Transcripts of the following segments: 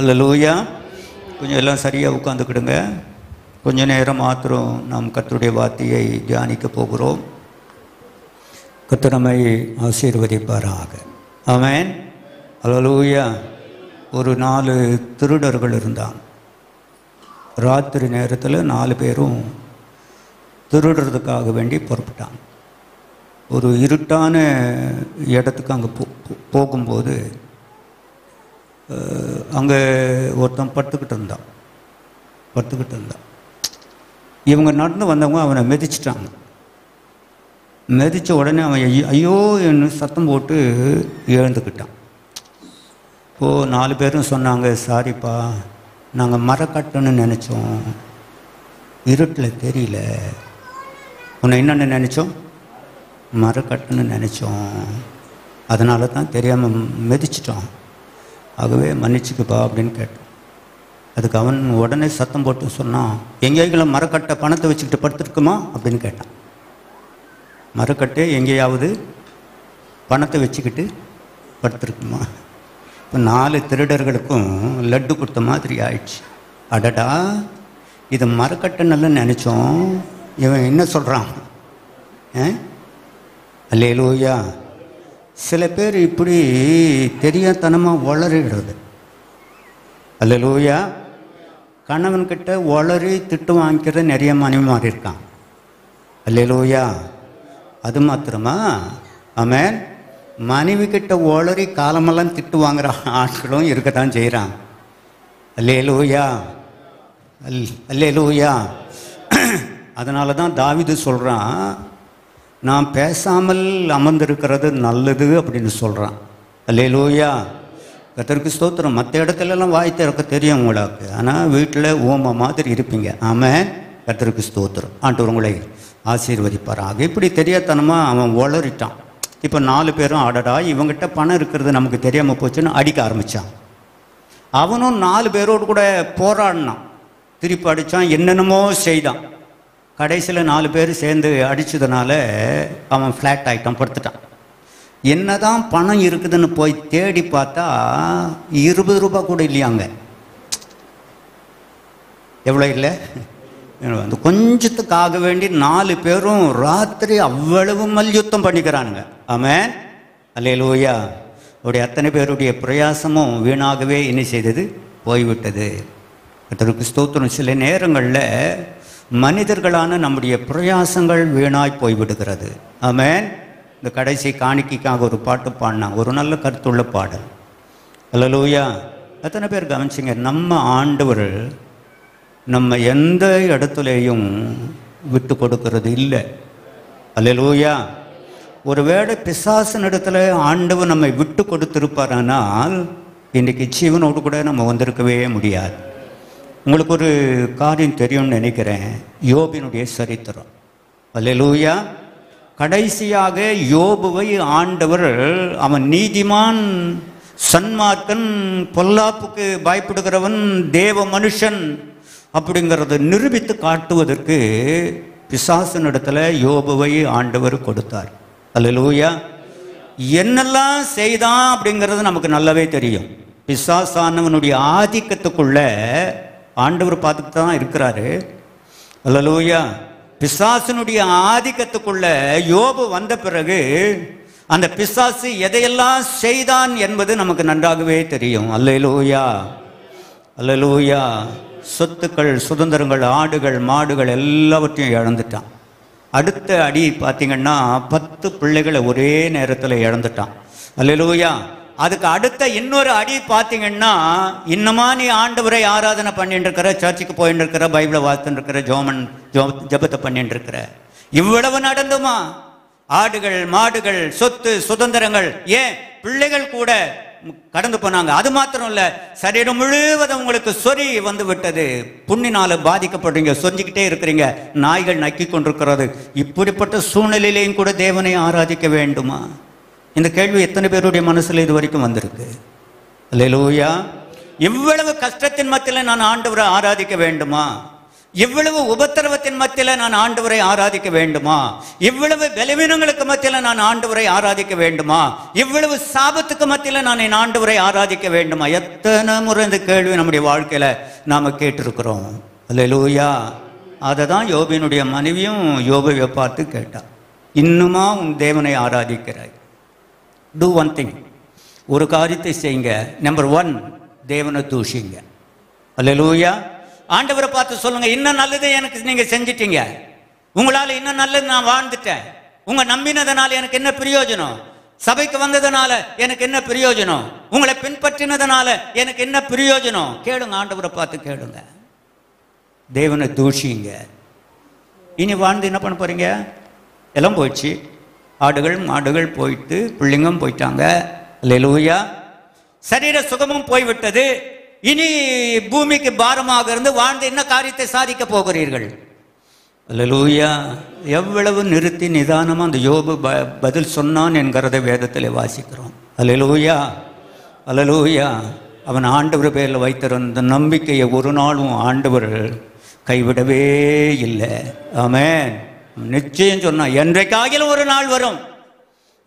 அல்லேலூயா. கொஞ்சம் எல்லாம் சரியாக உட்காந்துக்கிடுங்க. கொஞ்ச நேரம் மாத்திரம் நாம் கர்த்தருடைய வார்த்தையை தியானிக்க போகிறோம். கர்த்தர் நம்மை ஆசீர்வதிப்பாராக. ஆமென். அல்லேலூயா. ஒரு 4 திருடர்கள் இருந்தாங்க. ராத்திரி நேரத்தில் 4 பேரும் திருடுறதுக்காக வேண்டி புறப்பட்டாங்க. ஒரு இருட்டான இடத்துக்கு அங்கே போகும்போது அங்கே ஒருத்தன் படுத்துக்கிட்டு இருந்தான். இவங்க நடந்து வந்தவங்க அவனை மிதிச்சிட்டாங்க. மிதித்த உடனே அவன் ஐயோ என்று சத்தம் போட்டு எழுந்துக்கிட்டான். இப்போது 4 பேரும் சொன்னாங்க, சாரிப்பா, நாங்கள் மரக்கட்டுன்னு நினச்சோம், இருட்டில் தெரியல. உன்னை என்னென்னு நினச்சோம்? மரக்கட்டுன்னு நினச்சோம், அதனால தான் தெரியாமல் மிதிச்சிட்டோம், ஆகவே மன்னிச்சுக்குப்பா அப்படின்னு கேட்டோம். அதுக்கு அவன் உடனே சத்தம் போட்டு சொன்னான், எங்கேயாவது மரக்கட்டை பணத்தை வச்சுக்கிட்டு படுத்துருக்குமா அப்படின்னு கேட்டான். மரக்கட்டை எங்கேயாவது பணத்தை வச்சுக்கிட்டு படுத்துருக்குமா? இப்போ 4 திருடர்களுக்கும் லட்டு கொடுத்த மாதிரி ஆயிடுச்சு. அடடா, இது மரக்கட்டை நல்லா நினச்சோம், இவன் என்ன சொல்கிறான்? அல்லேலூயா. சில பேர் இப்படி தெரியாதனமாக வளரிடுறது. அல்லேலூயா. கணவன்கிட்ட வளரி திட்டு வாங்கிக்கிற நிறைய மனைவிமார் இருக்கான். அல்லேலூயா. அது மாத்திரமா? ஆமென். மனைவி கிட்ட வளரி காலமெல்லாம் திட்டு வாங்குற ஆட்களும் இருக்கத்தான் செய்கிறான். அல்லேலூயா. அல்லேலூயா. அதனால தான் தாவீது சொல்கிறான், நான் பேசாமல் அமர்ந்திருக்கிறது நல்லது அப்படின்னு சொல்கிறான். அல்லேலூயா. கர்த்தருக்கு ஸ்தோத்திரம். மற்ற இடத்துலலாம் வாய் திறக்க தெரியும் உங்களுக்கு, ஆனால் வீட்டில் ஓம மாதிரி இருப்பீங்க. ஆமென். கர்த்தருக்கு ஸ்தோத்திரம். ஆண்டவர் உங்களை ஆசீர்வதிப்பாராக. இப்படி தெரியாதனமாக அவன் வளரிட்டான். இப்போ 4 பேரும் அடடா, இவங்கிட்ட பணம் இருக்கிறது நமக்கு தெரியாமல் போச்சுன்னு அடிக்க ஆரம்பித்தான். அவனும் 4 பேரோடு கூட போராடினான், திருப்பி அடித்தான், என்னென்னமோ செய்தான். கடைசியில் 4 பேர் சேர்ந்து அடித்ததுனால அவன் ஃப்ளாட் ஆகிட்டான், படுத்துட்டான். என்னதான் பணம் இருக்குதுன்னு போய் தேடி பார்த்தா 20 ரூபாய் கூட இல்லையாங்க. எவ்வளோ இல்லை? அந்த கொஞ்சத்துக்காக வேண்டி 4 பேரும் ராத்திரி அவ்வளவு மல்யுத்தம் பண்ணிக்கிறானுங்க. ஆமென். அல்லேலூயா. அவருடைய அத்தனை பேருடைய பிரயாசமும் வீணாகவே என்ன செய்தது? போய்விட்டது. கர்த்தருக்கு ஸ்தோத்திரம். சில நேரங்களில் மனிதர்களான நம்முடைய பிரயாசங்கள் வீணாய் போய்விடுகிறது. ஆமென். இந்த கடைசி காணிக்கைக்காக ஒரு பாட்டு பாடினாங்க, ஒரு நல்ல கருத்துள்ள பாடல். அல்லேலூயா. எத்தனை பேர் கவனிச்சிங்க? நம்ம ஆண்டவர் நம்ம எந்த இடத்துலையும் விட்டு கொடுக்கறது இல்லை. அல்லேலூயா. ஒருவேளை பிசாசின் இடத்துல ஆண்டவர் நம்மை விட்டு கொடுத்திருப்பாரானால் இன்றைக்கி ஜீவனோடு கூட நம்ம வந்திருக்கவே முடியாது. உங்களுக்கு ஒரு காரியம் தெரியும்னு நினைக்கிறேன், யோபினுடைய சரித்திரம். அல்லேலூயா. கடைசியாக யோபுவை ஆண்டவர், அவன் நீதிமான், சன்மார்க்கன், பொல்லாப்புக்கு பயப்படுகிறவன், தேவ மனுஷன் அப்படிங்கிறத நிரூபித்து காட்டுவதற்கு பிசாசினிடத்தில் யோபுவை ஆண்டவர் கொடுத்தார். அல்லேலூயா. என்னெல்லாம் செய்தான் அப்படிங்கிறது நமக்கு நல்லாவே தெரியும். பிசாசானவனுடைய ஆதிக்கத்துக்குள்ள ஆண்டவர் பார்த்துட்டு தான் இருக்கிறாரு. அல்லேலூயா. பிசாசினுடைய ஆதிக்கத்துக்குள்ள யோபு வந்த பிறகு அந்த பிசாசு எதையெல்லாம் செய்தான் என்பது நமக்கு நன்றாகவே தெரியும். அல்லேலூயா. அல்லேலூயா. சொத்துக்கள், சுதந்திரங்கள், ஆடுகள், மாடுகள் எல்லாவற்றையும் இழந்துட்டான். அடுத்த அடி பார்த்தீங்கன்னா 10 பிள்ளைகளை ஒரே நேரத்தில் இழந்துட்டான். அல்லேலூயா. அதுக்கு அடுத்த இன்னொரு அடி பார்த்தீங்கன்னா, இன்னமா நீ ஆண்டவரை ஆராதனை பண்ணிட்டு இருக்கிற, சர்ச்சுக்கு போயிட்டு இருக்கிற, பைபிளை வாசிட்டு இருக்கிற, ஜபத்தை பண்ணிட்டு இருக்கிற, இவ்வளவு நடந்துமா? ஆடுகள், மாடுகள், சொத்து, சுதந்திரங்கள், ஏன் பிள்ளைகள் கூட கடந்து போனாங்க. அது மாத்திரம் இல்ல, சரீரம் முழுவதும் உங்களுக்கு சொறி வந்து விட்டது, புண்ணினால பாதிக்கப்படுறீங்க, சொஞ்சிக்கிட்டே இருக்கிறீங்க, நாய்கள் நக்கி கொண்டிருக்கிறது. இப்படிப்பட்ட சூழ்நிலையிலையும் கூட தேவனை ஆராதிக்க வேண்டுமா? இந்த கேள்வி எத்தனை பேருடைய மனசுல இது வரைக்கும் வந்திருக்கு? அல்லேலூயா. இவ்வளவு கஷ்டத்தின் மத்தியில் நான் ஆண்டவரை ஆராதிக்க வேண்டுமா? இவ்வளவு உபத்திரவத்தின் மத்தியில் நான் ஆண்டவரை ஆராதிக்க வேண்டுமா? இவ்வளவு பலவீனங்களுக்கு மத்தியில் நான் ஆண்டவரை ஆராதிக்க வேண்டுமா? இவ்வளவு சாபத்துக்கு மத்தியில் நான் என் ஆண்டவரை ஆராதிக்க வேண்டுமா? எத்தனை முறை இந்த கேள்வி நம்முடைய வாழ்க்கையில நாம கேட்டிருக்கிறோம். அல்லேலூயா. அதை தான் யோபினுடைய மனைவியும் யோபுவை பார்த்து கேட்டா, இன்னுமா உன் தேவனை ஆராதிக்கிறாய்? டூ ஒன் திங், ஒரு காரியத்தை செய்யுங்க. நம்பர் 1, தேவனை தூஷிங்க. அல்லேலூயா. ஆண்டவரை பார்த்து சொல்லுங்க, இன்னும் நல்லது எனக்கு நீங்க செஞ்சிட்டீங்க, உங்களால இன்னும் நல்லது நான் வாழ்ந்துட்டேன், உங்க நம்பினதுனால எனக்கு என்ன பிரயோஜனம், சபைக்கு வந்ததுனால எனக்கு என்ன பிரயோஜனம், உங்களை பின்பற்றினதுனால எனக்கு என்ன பிரயோஜனம்? கேளுங்க, ஆண்டவரை பார்த்து கேளுங்க. தேவனை தூஷிங்க. இனி வாழ்ந்து என்ன பண்ண போறீங்க? எல்லாம் போயிடுச்சு. ஆடுகள் மாடுகள் போயிட்டு, பிள்ளைங்க போயிட்டாங்க. அல்லேலூயா. சரீர சுகமும் போய்விட்டது. இனி பூமிக்கு பாரமாக இருந்து வாழ்ந்து என்ன காரியத்தை சாதிக்க போகிறீர்கள்? அல்லேலூயா. எவ்வளவு நிறுத்தி நிதானமாக அந்த யோபு பதில் சொன்னான் என்கிறத வேதத்தில் வாசிக்கிறோம். அல்லேலூயா. அல்லேலூயா. அவன் ஆண்டவர் பேரில் வைத்திருந்த நம்பிக்கையை ஒரு நாளும் ஆண்டவர் கைவிடவே இல்லை. ஆமென். நிச்சயம் சொன்னான், என்றைக்காகிலும் ஒரு நாள் வரும்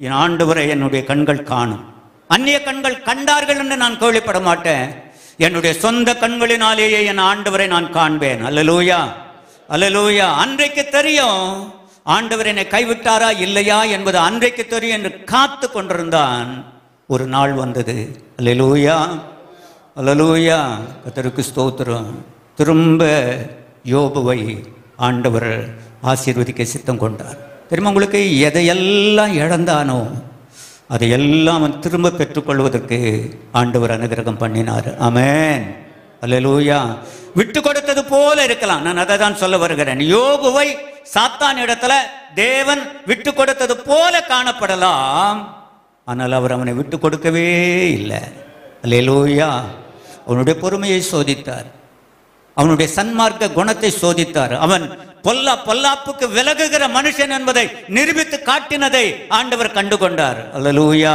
என் ஆண்டவரை என்னுடைய கண்கள் காணும். அந்நிய கண்கள் கண்டார்கள் என்று நான் கேள்விப்பட மாட்டேன், என்னுடைய சொந்த கண்களினாலேயே என் ஆண்டவரை நான் காண்பேன். அல்லேலூயா. அல்லேலூயா. அன்றைக்கு தெரியும் ஆண்டவர் என்னை கைவிட்டாரா இல்லையா என்பது அன்றைக்கு தெரியும் என்று காத்து கொண்டிருந்தான். ஒரு நாள் வந்தது. அல்லேலூயா. அல்லேலூயா. கர்த்தருக்கு ஸ்தோத்திரம். திரும்ப யோபுவை ஆண்டவர் ஆசீர்வதிக்க சித்தம் கொண்டார். தெரியுமா உங்களுக்கு? எதையெல்லாம் இழந்தானோ அதையெல்லாம் அவன் திரும்ப பெற்றுக்கொள்வதற்கு ஆண்டவர் அனுகிரகம் பண்ணினார். ஆமென். அல்லேலூயா. விட்டு கொடுத்தது போல இருக்கலாம். நான் அதை தான் சொல்ல வருகிறேன். யோபுவை சாத்தான் இடத்துல தேவன் விட்டு கொடுத்தது போல காணப்படலாம், ஆனால் அவர் அவனை விட்டு கொடுக்கவே இல்லை. அல்லேலூயா. அவனுடைய பொறுமையை சோதித்தார், அவனுடைய சன்மார்க்க குணத்தை சோதித்தார். அவன் பொல்லாப்புக்கு விலகுகிற மனுஷன் என்பதை நிரூபித்து காட்டினதை ஆண்டவர் கண்டுகொண்டார். அல்லேலூயா.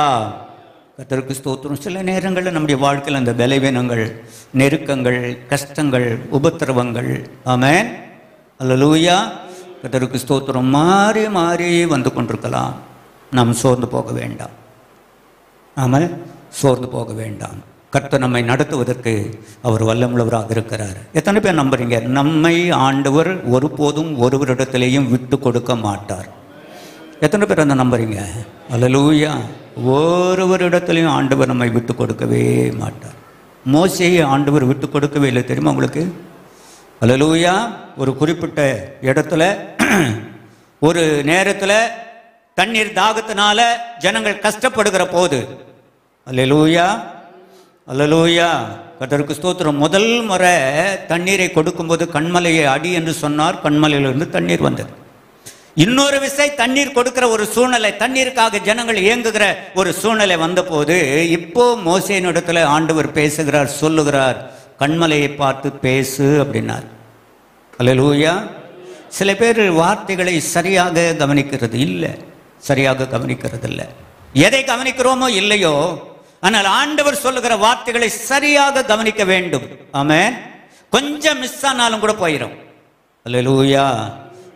கர்த்தருக்கு ஸ்தோத்திரம். சில நேரங்களில் நம்முடைய வாழ்க்கையில் அந்த பலவீனங்கள், நெருக்கங்கள், கஷ்டங்கள், உபத்திரவங்கள், ஆமென், அல்லேலூயா, கர்த்தருக்கு ஸ்தோத்திரம், மாறி மாறி வந்து கொண்டிருக்கலாம். நாம் சோர்ந்து போக வேண்டாம். நாம சோர்ந்து போக வேண்டாம். கர்த்தர் நம்மை நடத்துவதற்கு அவர் வல்லமுள்ளவராக இருக்கிறார். எத்தனை பேர் நம்புறீங்க? நம்மை ஆண்டவர் ஒருபோதும் ஒருவரிடத்திலேயும் விட்டு கொடுக்க மாட்டார். எத்தனை பேர் அந்த நம்புறீங்க? அல்லேலூயா. ஒருவரிடத்திலையும் ஆண்டவர் நம்மை விட்டு கொடுக்கவே மாட்டார். மோசேயை ஆண்டவர் விட்டு கொடுக்கவே இல்லை, தெரியுமா உங்களுக்கு? அல்லேலூயா. ஒரு குறிப்பிட்ட இடத்துல ஒரு நேரத்தில் தண்ணீர் தாகத்தினால ஜனங்கள் கஷ்டப்படுகிற போது, அல்லேலூயா, அல்லேலூயா, கர்த்தருக்கு ஸ்தோத்திரம், முதல் முறை தண்ணீரை கொடுக்கும்போது கண்மலையை அடி என்று சொன்னார். கண்மலையிலிருந்து தண்ணீர் வந்தது. இன்னொரு விசை தண்ணீர் கொடுக்கிற ஒரு சூழ்நிலை, தண்ணீருக்காக ஜனங்கள் இயங்குகிற ஒரு சூழ்நிலை வந்தபோது, இப்போ மோசேயின் இடத்துல ஆண்டவர் பேசுகிறார், சொல்லுகிறார், கண்மலையை பார்த்து பேசு அப்படின்னார். அல்லேலூயா. சில பேர் வார்த்தைகளை சரியாக கவனிக்கிறது இல்லை, சரியாக கவனிக்கிறது இல்லை. எதை கவனிக்கிறோமோ இல்லையோ, ஆனால் ஆண்டவர் சொல்லுகிற வார்த்தைகளை சரியாக கவனிக்க வேண்டும். ஆமென். கொஞ்சம் மிஸ் ஆனாலும் கூட போயிடும். அல்லேலூயா.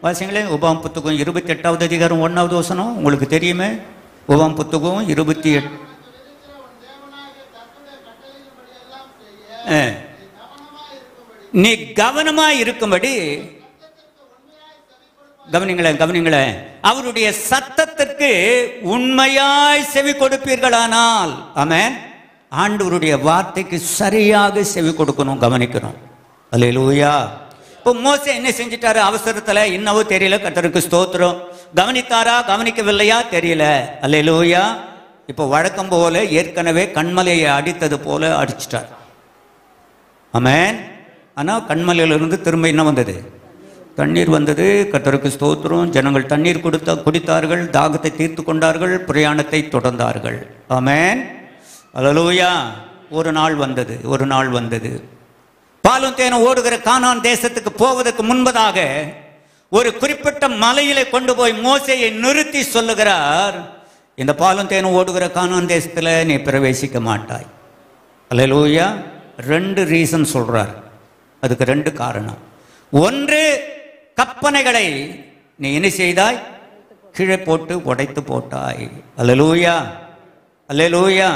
வாசிங்களே, உபாம் புத்தகம் 28வது அதிகாரம் 1வது வசனம் உங்களுக்கு தெரியுமே. உபாம் புத்தகம் 28. நீ கவனமாய் இருக்கும்படி, கவனிங்களேன், அவருடைய சத்தத்திற்கு உண்மையாய் செவி கொடுப்பீர்களானால், ஆமென், ஆண்டவருடைய வார்த்தைக்கு சரியாக செவி கொடுக்கணும், கவனிக்கணும். அல்லேலூயா. இப்போ மோசே என்ன செஞ்சிட்டாரு? அவசரத்தில் இன்னவோ தெரியல, கர்த்தருக்கு ஸ்தோத்திரம். கவனித்தாரா கவனிக்கவில்லையா தெரியல. அல்லேலூயா. இப்போ வழக்கம் போல ஏற்கனவே கண்மலையை அடித்தது போல அடிச்சிட்டார். ஆமென். ஆனால் கண்மலையிலிருந்து திரும்ப என்ன வந்தது? தண்ணீர் வந்தது. கர்த்தருக்கு ஸ்தோத்திரம். ஜனங்கள் தண்ணீர் குடித்தார்கள், தாகத்தை தீர்த்து கொண்டார்கள், பிரயாணத்தை தொடர்ந்தார்கள். ஆமென். அல்லேலூயா. ஒரு நாள் வந்தது. பாலும் தேனும் ஓடுகிற கானான் தேசத்துக்கு போவதற்கு முன்பதாக ஒரு குறிப்பிட்ட மலையிலே கொண்டு போய் மோசேயை நிறுத்தி சொல்லுகிறார், இந்த பாலும் தேனும் ஓடுகிற கானான் தேசத்தில் நீ பிரவேசிக்க மாட்டாய். அல்லேலூயா. 2 ரீசன் சொல்றார். அதுக்கு 2 காரணம். ஒன்று கற்பனைகளை நீ என்ன செய்தாய்? கீழே போட்டு உடைத்து போட்டாய். அல்லேலூயா, அல்லேலூயா.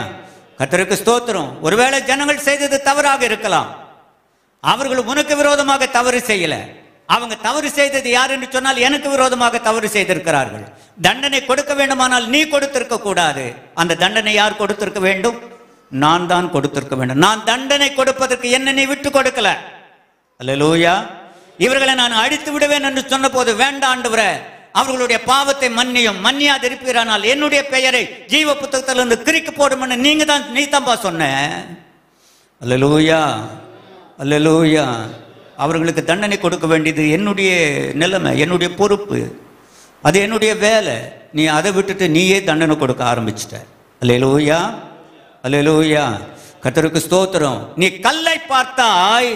கர்த்தருக்கு ஸ்தோத்திரம். ஒருவேளை ஜனங்கள் செய்தது தவறாக இருக்கலாம். அவர்கள் உனக்கு விரோதமாக தவறு செய்யல. அவங்க தவறு செய்தது யார் என்று சொன்னால் எனக்கு விரோதமாக தவறு செய்திருக்கிறார்கள். தண்டனை கொடுக்க வேண்டுமானால் நீ கொடுத்திருக்க கூடாது. அந்த தண்டனை யார் கொடுத்திருக்க வேண்டும்? நான் தான் கொடுத்திருக்க வேண்டும். நான் தண்டனை கொடுப்பதற்கு என்ன நீ விட்டு கொடுக்கல. அல்லேலூயா. இவர்களை நான் அழித்து விடுவேன் என்று சொன்ன போது, வேண்டாம் ஆண்டவரே, அவர்களுடைய பாவத்தை மன்னியும், மன்னியாதிருப்பீரானால் என்னுடைய பெயரை ஜீவ புத்தகத்திலிருந்து கிறுக்கி போடும் நீ தான்பா சொன்ன. அல்லேலூயா, அல்லேலூயா. அவர்களுக்கு தண்டனை கொடுக்க வேண்டியது என்னுடைய நிலைமை, என்னுடைய பொறுப்பு, அது என்னுடைய வேலை. நீ அதை விட்டுட்டு நீயே தண்டனை கொடுக்க ஆரம்பிச்சிட்ட. அல்லேலூயா, அல்லேலூயா. கர்த்தருக்கு ஸ்தோத்திரம். நீ கல்லை பார்த்தாய்,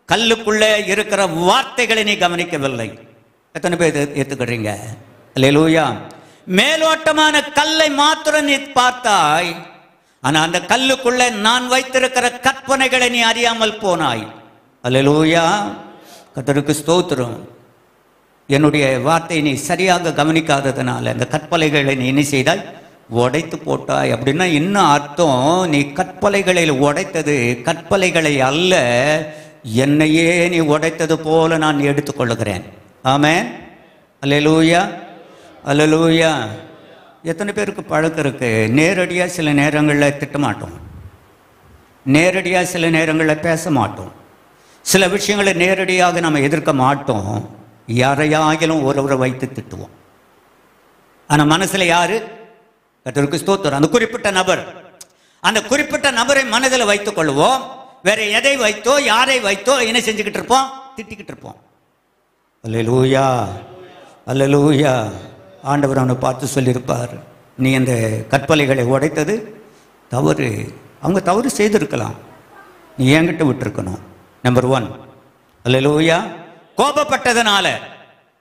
கல்லுக்குள்ளே இருக்கிற வார்த்தைகளை நீ கவனிக்கவில்லை. எத்தனை பேர் ஏத்துக்கிறீங்க? அல்லேலூயா. மேலோட்டமான கல்லை மாத்திரம் நீ பார்த்தாய், ஆனா அந்த கல்லுக்குள்ளே நான் வைத்திருக்கிற கற்பனைகளை நீ அறியாமல் போனாய். அல்லேலூயா. கர்த்தருக்கு ஸ்தோத்திரம். என்னுடைய வார்த்தையை நீ சரியாக கவனிக்காததுனால அந்த கற்பனைகளை நீ என்ன செய்தாய்? உடைத்து போட்டாய். அப்படின்னா இன்னும் அர்த்தம், நீ கற்பனைகளை உடைத்தது கற்பனைகளை அல்ல, என்னையே நீ உடைத்தது போல நான் எடுத்துக்கொள்ளுகிறேன். ஆமென். அல்லேலூயா, அல்லேலூயா. எத்தனை பேருக்கு பழக்கம் இருக்கு? நேரடியாக சில நேரங்களில் திட்டமாட்டோம், நேரடியாக சில நேரங்களில் பேச மாட்டோம், சில விஷயங்களை நேரடியாக நம்ம எதிர்க்க மாட்டோம், யாரையாகிலும் ஒருவரை வைத்து திட்டுவோம். ஆனால் மனசில் யாரு? கர்த்தருக்கு ஸ்தோத்திரம். அந்த குறிப்பிட்ட நபர், அந்த குறிப்பிட்ட நபரை மனதில் வைத்துக் கொள்வோம். வேற எதை வைத்தோ யாரை வைத்தோ என்ன செஞ்சுக்கிட்டு இருப்போம்? திட்டிக்கிட்டு இருப்போம். அல்லேலூயா, அல்லேலூயா. ஆண்டவர் அவனை பார்த்து சொல்லியிருப்பார், நீ அந்த கற்பனைகளை உடைத்தது தவறு. அவங்க தவறு செய்திருக்கலாம், நீ என்கிட்ட விட்டுருக்கணும். நம்பர் 1. அல்லேலூயா. கோபப்பட்டதனால,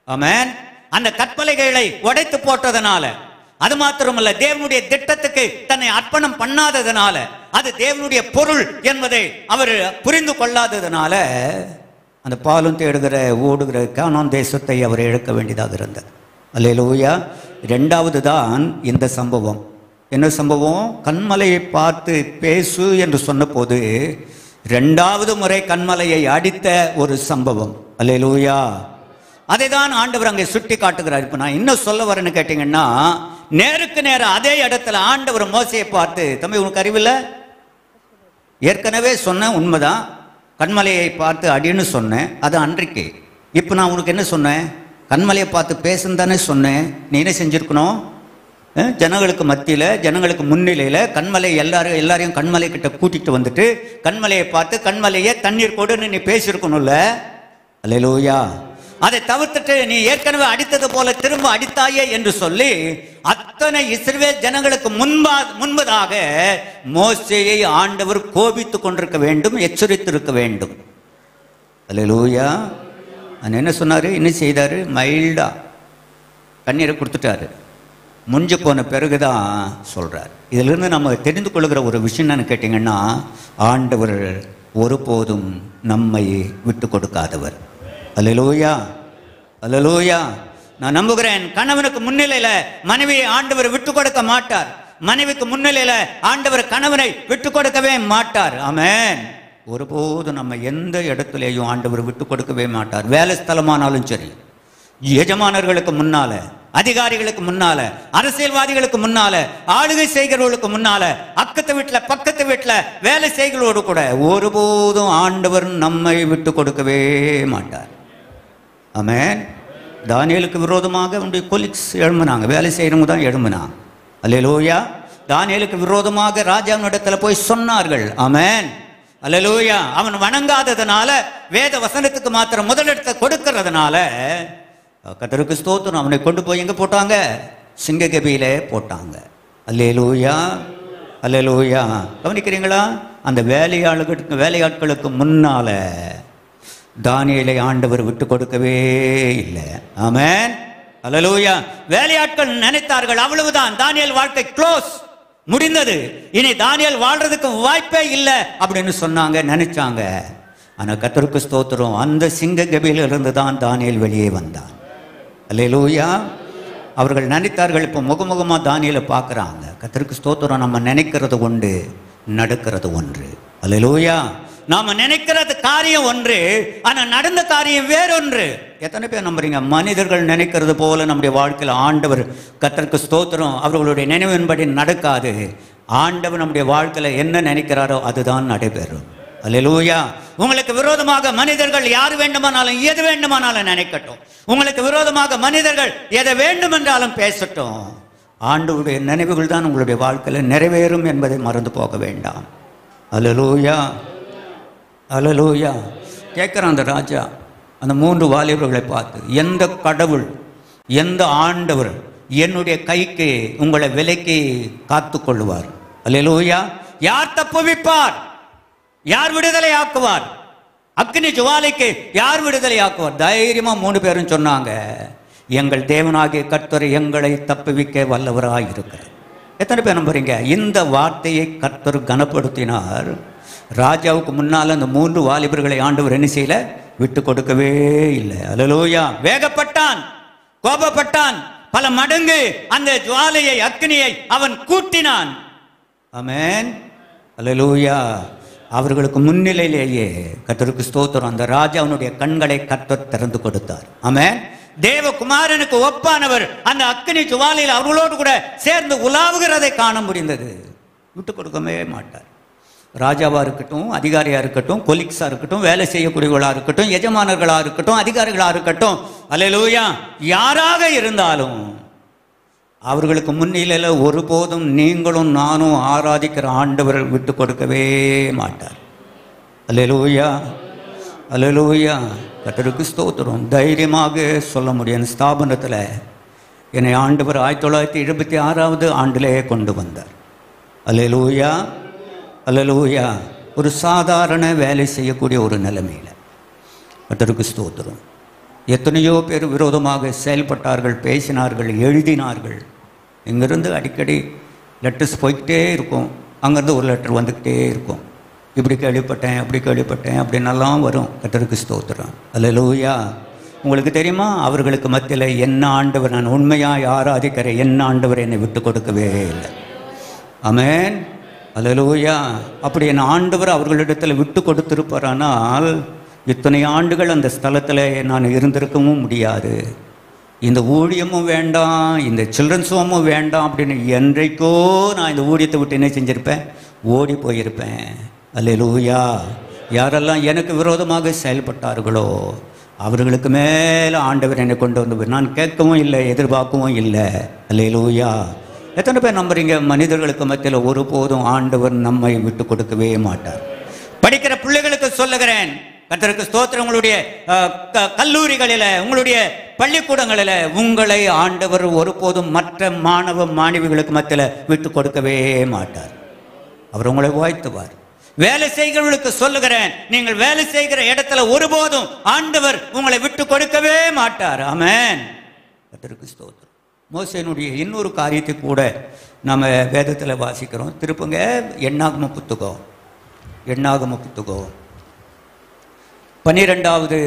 ஆமென், அந்த கற்பனைகளை உடைத்து போட்டதனால, அது மாத்திரமல்ல, தேவனுடைய திட்டத்துக்கு தன்னை அர்ப்பணம் பண்ணாததனால, அது தேவனுடைய பொருள் என்பதை அவர் புரிந்து கொள்ளாததனால அந்த பாலும் தேடுகிற ஓடுகிற கானான் தேசத்தை அவர் இழக்க வேண்டியதாக இருந்தது. அல்லேலூயா. 2வது தான் இந்த சம்பவம். என்ன சம்பவம்? கன்மலையை பார்த்து பேசு என்று சொன்னபோது 2வது முறை கன்மலையை அடித்த ஒரு சம்பவம். அல்லேலூயா. அதை தான் ஆண்டவர் அங்கே சுட்டி காட்டுகிறார். இப்போ நான் இன்னும் சொல்ல வரேன்னு கேட்டீங்கன்னா, நேருக்கு நேரம் அதே இடத்துல ஆண்டவர் மோசையை பார்த்து, தம்பி உனக்கு அறிவில்லை, ஏற்கனவே சொன்னேன், உண்மைதான், கண்மலையை பார்த்து அடின்னு சொன்னேன், அது அன்றைக்கு. இப்போ நான் உனக்கு என்ன சொன்னேன்? கண்மலையை பார்த்து பேசுன்னு தானே சொன்னேன். நீ என்ன செஞ்சுருக்கணும்? ஜனங்களுக்கு மத்தியில், ஜனங்களுக்கு முன்னிலையில் கண்மலை எல்லாரையும் கண்மலை கிட்ட கூட்டிகிட்டு வந்துட்டு கண்மலையை பார்த்து, கண்மலையே தண்ணீர் கொடுன்னு நீ பேசியிருக்கணும்ல. அல்லேலூயா. அதை தவிர்த்துட்டு நீ ஏற்கனவே அடித்தது போல திரும்ப அடித்தாயே என்று சொல்லி அத்தனை இஸ்ரவேல் ஜனங்களுக்கு முன்பதாக மோசேயை ஆண்டவர் கோபித்துக் கொண்டிருக்க வேண்டும், எச்சரித்திருக்க வேண்டும். அல்லேலூயா. அது என்ன சொன்னாரு? என்ன செய்தாரு? மைல்டா தண்ணீரை கொடுத்துட்டாரு. முடிஞ்சு போன பிறகுதான் சொல்றாரு. இதிலிருந்து நம்ம தெரிந்து கொள்கிற ஒரு விஷயம் என்னன்னு கேட்டீங்கன்னா, ஆண்டவர் ஒருபோதும் நம்மை விட்டு கொடுக்காதவர். அல்லேலூயா, அல்லேலூயா. நான் நம்புகிறேன், கணவனுக்கு முன்னிலையில மனைவியை ஆண்டவர் விட்டு கொடுக்க மாட்டார். மனைவிக்கு முன்னிலையில ஆண்டவர் கணவனை விட்டு கொடுக்கவே மாட்டார். ஆமென். ஒருபோதும் நம்ம எந்த இடத்துலையும் ஆண்டவர் விட்டு கொடுக்கவே மாட்டார். வேலை ஸ்தலமானாலும் சரி, எஜமானர்களுக்கு முன்னால, அதிகாரிகளுக்கு முன்னால, அரசியல்வாதிகளுக்கு முன்னால, ஆளுகை செய்கிறவர்களுக்கு முன்னால, அக்கத்து வீட்டில் பக்கத்து வீட்டில் வேலை செய்கிறோடு கூட ஒருபோதும் ஆண்டவர் நம்மை விட்டு கொடுக்கவே மாட்டார். ஆமென். தானியேலுக்கு விரோதமாக அவனுடைய கொலீக்ஸ் எழும்பினாங்க, வேலை செய்கிறவங்க தான் எழும்பினாங்க. அல்லேலூயா. தானியேலுக்கு விரோதமாக ராஜாவினிடத்தில் போய் சொன்னார்கள். ஆமென். அல்லேலூயா. அவன் வணங்காததுனால, வேத வசனத்துக்கு மாத்திரம் முதலிடத்தை கொடுக்கறதுனால, கர்த்தருக்கு ஸ்தோத்திரம், அவனை கொண்டு போய் எங்கே போட்டாங்க? சிங்ககபியிலே போட்டாங்க. அல்லேலூயா, அல்லேலூயா. கவனிக்கிறீங்களா? அந்த வேலையாட்களுக்கு முன்னால தானியேலை ஆண்டவர் விட்டு கொடுக்கவே இல்லை. ஆமென். அல்லேலூயா. வேலையாட்கள் நினைத்தார்கள் அவ்வளவுதான், தானியேல் வாழ்க்கை க்ளோஸ், முடிந்தது, இனி தானியேல் வாழ்றதுக்கு வாய்ப்பே இல்லை அப்படின்னு சொன்னாங்க, நினைச்சாங்க. ஆனால் கர்த்தருக்கு ஸ்தோத்திரம், அந்த சிங்க கபியிலிருந்து தான் தானியேல் வெளியே வந்தான். அல்லேலூயா. அவர்கள் நினைத்தார்கள், இப்போ முகமுகமாக தானியேலை பார்க்குறாங்க. கர்த்தருக்கு ஸ்தோத்திரம். நம்ம நினைக்கிறது ஒன்று, நடக்கிறது ஒன்று. அல்லேலூயா. நாம் நினைக்கிறது காரியம் ஒன்று, ஆனால் நடந்த காரியம் வேறொன்று. எத்தனை பேர் நம்புறீங்க? மனிதர்கள் நினைக்கிறது போல நம்முடைய வாழ்க்கையில் ஆண்டவர், கர்த்தருக்கு ஸ்தோத்திரம், அவர்களுடைய நினைவின்படி நடக்காது. ஆண்டவர் நம்முடைய வாழ்க்கையில் என்ன நினைக்கிறாரோ அதுதான் நடைபெறும். அல்லேலூயா. உங்களுக்கு விரோதமாக மனிதர்கள் யார் வேண்டுமானாலும் எது வேண்டுமானாலும் நினைக்கட்டும். உங்களுக்கு விரோதமாக மனிதர்கள் எதை வேண்டுமென்றாலும் பேசட்டும். ஆண்டவருடைய நினைவுகள் தான் உங்களுடைய வாழ்க்கையில் நிறைவேறும் என்பதை மறந்து போக வேண்டாம். அல்லேலூயா. அல்லேலூயா. கேட்குறான் அந்த ராஜா அந்த 3 வாலிபர்களை பார்த்து, எந்த கடவுள், எந்த ஆண்டவர் என்னுடைய கைக்கு உங்களை விலைக்கு காத்து கொள்ளுவார்? அல்லேலூயா. யார் தப்புவிப்பார்? யார் விடுதலை ஆக்குவார்? அக்கினி ஜுவாலைக்கு யார் விடுதலை ஆக்குவார்? தைரியமா 3 பேரும் சொன்னாங்க, எங்கள் தேவனாகிய கர்த்தர் எங்களை தப்புவிக்க வல்லவராய் இருக்கிறார். எத்தனை பேர் நம்புறீங்க? இந்த வார்த்தையை கர்த்தர் கனப்படுத்தினார். ராஜாவுக்கு முன்னால் அந்த 3 வாலிபர்களை ஆண்டவர் என்ன செய்யல? விட்டு கொடுக்கவே இல்லை. அல்லேலூயா. வேகப்பட்டான், கோபப்பட்டான், பல மடங்கு அந்த ஜுவாலையை, அக்னியை அவன் கூட்டினான். ஆமென். அல்லேலூயா. அவர்களுக்கு முன்னிலையிலேயே கர்த்தருக்கு ஸ்தோத்திரம், அந்த ராஜாவுடைய கண்களை கர்த்தர் திறந்து கொடுத்தார். ஆமென். தேவகுமாரனுக்கு ஒப்பானவர் அந்த அக்னி ஜுவாலையில் அவர்களோடு கூட சேர்ந்து உலாவுகிறதை காண முடிந்தது. விட்டு கொடுக்கவே மாட்டார். ராஜாவா இருக்கட்டும், அதிகாரியா இருக்கட்டும், கொலிக்ஸா இருக்கட்டும், வேலை செய்யக்கூடியவர்களா இருக்கட்டும், எஜமானர்களா இருக்கட்டும், அதிகாரிகளா இருக்கட்டும், அல்லேலூயா, யாராக இருந்தாலும் அவர்களுக்கு முன்னிலையில் ஒருபோதும் நீங்களும் நானும் ஆராதிக்கிற ஆண்டவர் விட்டு கொடுக்கவே மாட்டார். அல்லேலூயா. அல்லேலூயா. கர்த்தருக்கு ஸ்தோத்திரம். தைரியமாக சொல்ல முடியும், ஸ்தாபனத்தில் என்னை ஆண்டவர் 1976 ஆண்டிலே கொண்டு வந்தார். அல்லேலூயா. அல்லேலூயா. ஒரு சாதாரண வேலை செய்யக்கூடிய ஒரு நிலைமையில் கர்த்தருக்கு ஸ்தோத்திரம். எத்தனையோ பேர் விரோதமாக செயல்பட்டார்கள், பேசினார்கள், எழுதினார்கள். இங்கிருந்து அடிக்கடி லெட்டர்ஸ் போய்கிட்டே இருக்கும், அங்கேருந்து ஒரு லெட்டர் வந்துக்கிட்டே இருக்கும். இப்படி கேள்விப்பட்டேன், அப்படி கேள்விப்பட்டேன் அப்படின்னெல்லாம் வரும். கர்த்தருக்கு ஸ்தோத்திரம். அல்லேலூயா. உங்களுக்கு தெரியுமா, அவர்களுக்கு மத்தியில் என்ன ஆண்டவர், நான் உண்மையாக ஆராதிக்கிறேன், என்ன ஆண்டவர் என்னை விட்டு கொடுக்கவே இல்லை. ஆமென். அல்லேலூயா. அப்படி என் ஆண்டவர் அவர்களிடத்தில் விட்டு கொடுத்திருப்பாரானால் இத்தனை ஆண்டுகள் அந்த ஸ்தலத்தில் நான் இருந்திருக்கவும் முடியாது. இந்த ஊழியமும் வேண்டாம், இந்த சில்ட்ரன்ஸ் ஹோமும் வேண்டாம் அப்படின்னு என்றைக்கோ நான் இந்த ஊழியத்தை விட்டு என்ன செஞ்சுருப்பேன்? ஓடி போயிருப்பேன். அல்லேலூயா. யாரெல்லாம் எனக்கு விரோதமாக செயல்பட்டார்களோ அவர்களுக்கு மேலே ஆண்டவர் என்னை கொண்டு வந்து நான் கேட்கவும் இல்லை, எதிர்பார்க்கவும் இல்லை. அல்லேலூயா. எத்தனை பேர் நம்புறீங்க? மனிதர்களுக்கு மத்தியில் ஒருபோதும் ஆண்டவர் நம்மை விட்டு கொடுக்கவே மாட்டார். படிக்கிற பிள்ளைகளுக்கு சொல்லுகிறேன், கர்த்தருக்கு ஸ்தோத்திரம், உங்களுடைய கல்லூரிகளில், உங்களுடைய பள்ளிக்கூடங்களில் உங்களை ஆண்டவர் ஒருபோதும் மற்ற மாணவ மாணவிகளுக்கு மத்தியில் விட்டு கொடுக்கவே மாட்டார். அவர் உங்களை வாழ்த்துவார். வேலை செய்கிறவர்களுக்கு சொல்லுகிறேன், நீங்கள் வேலை செய்கிற இடத்துல ஒருபோதும் ஆண்டவர் உங்களை விட்டு கொடுக்கவே மாட்டார். ஆமென். கர்த்தருக்கு ஸ்தோத்திரம். மோசேனுடைய இன்னொரு காரியத்தை கூட நம்ம வேதத்தில் வாசிக்கிறோம். திருப்புங்க எண்ணாகம புத்தகம், எண்ணாகம புத்தகம் 12வது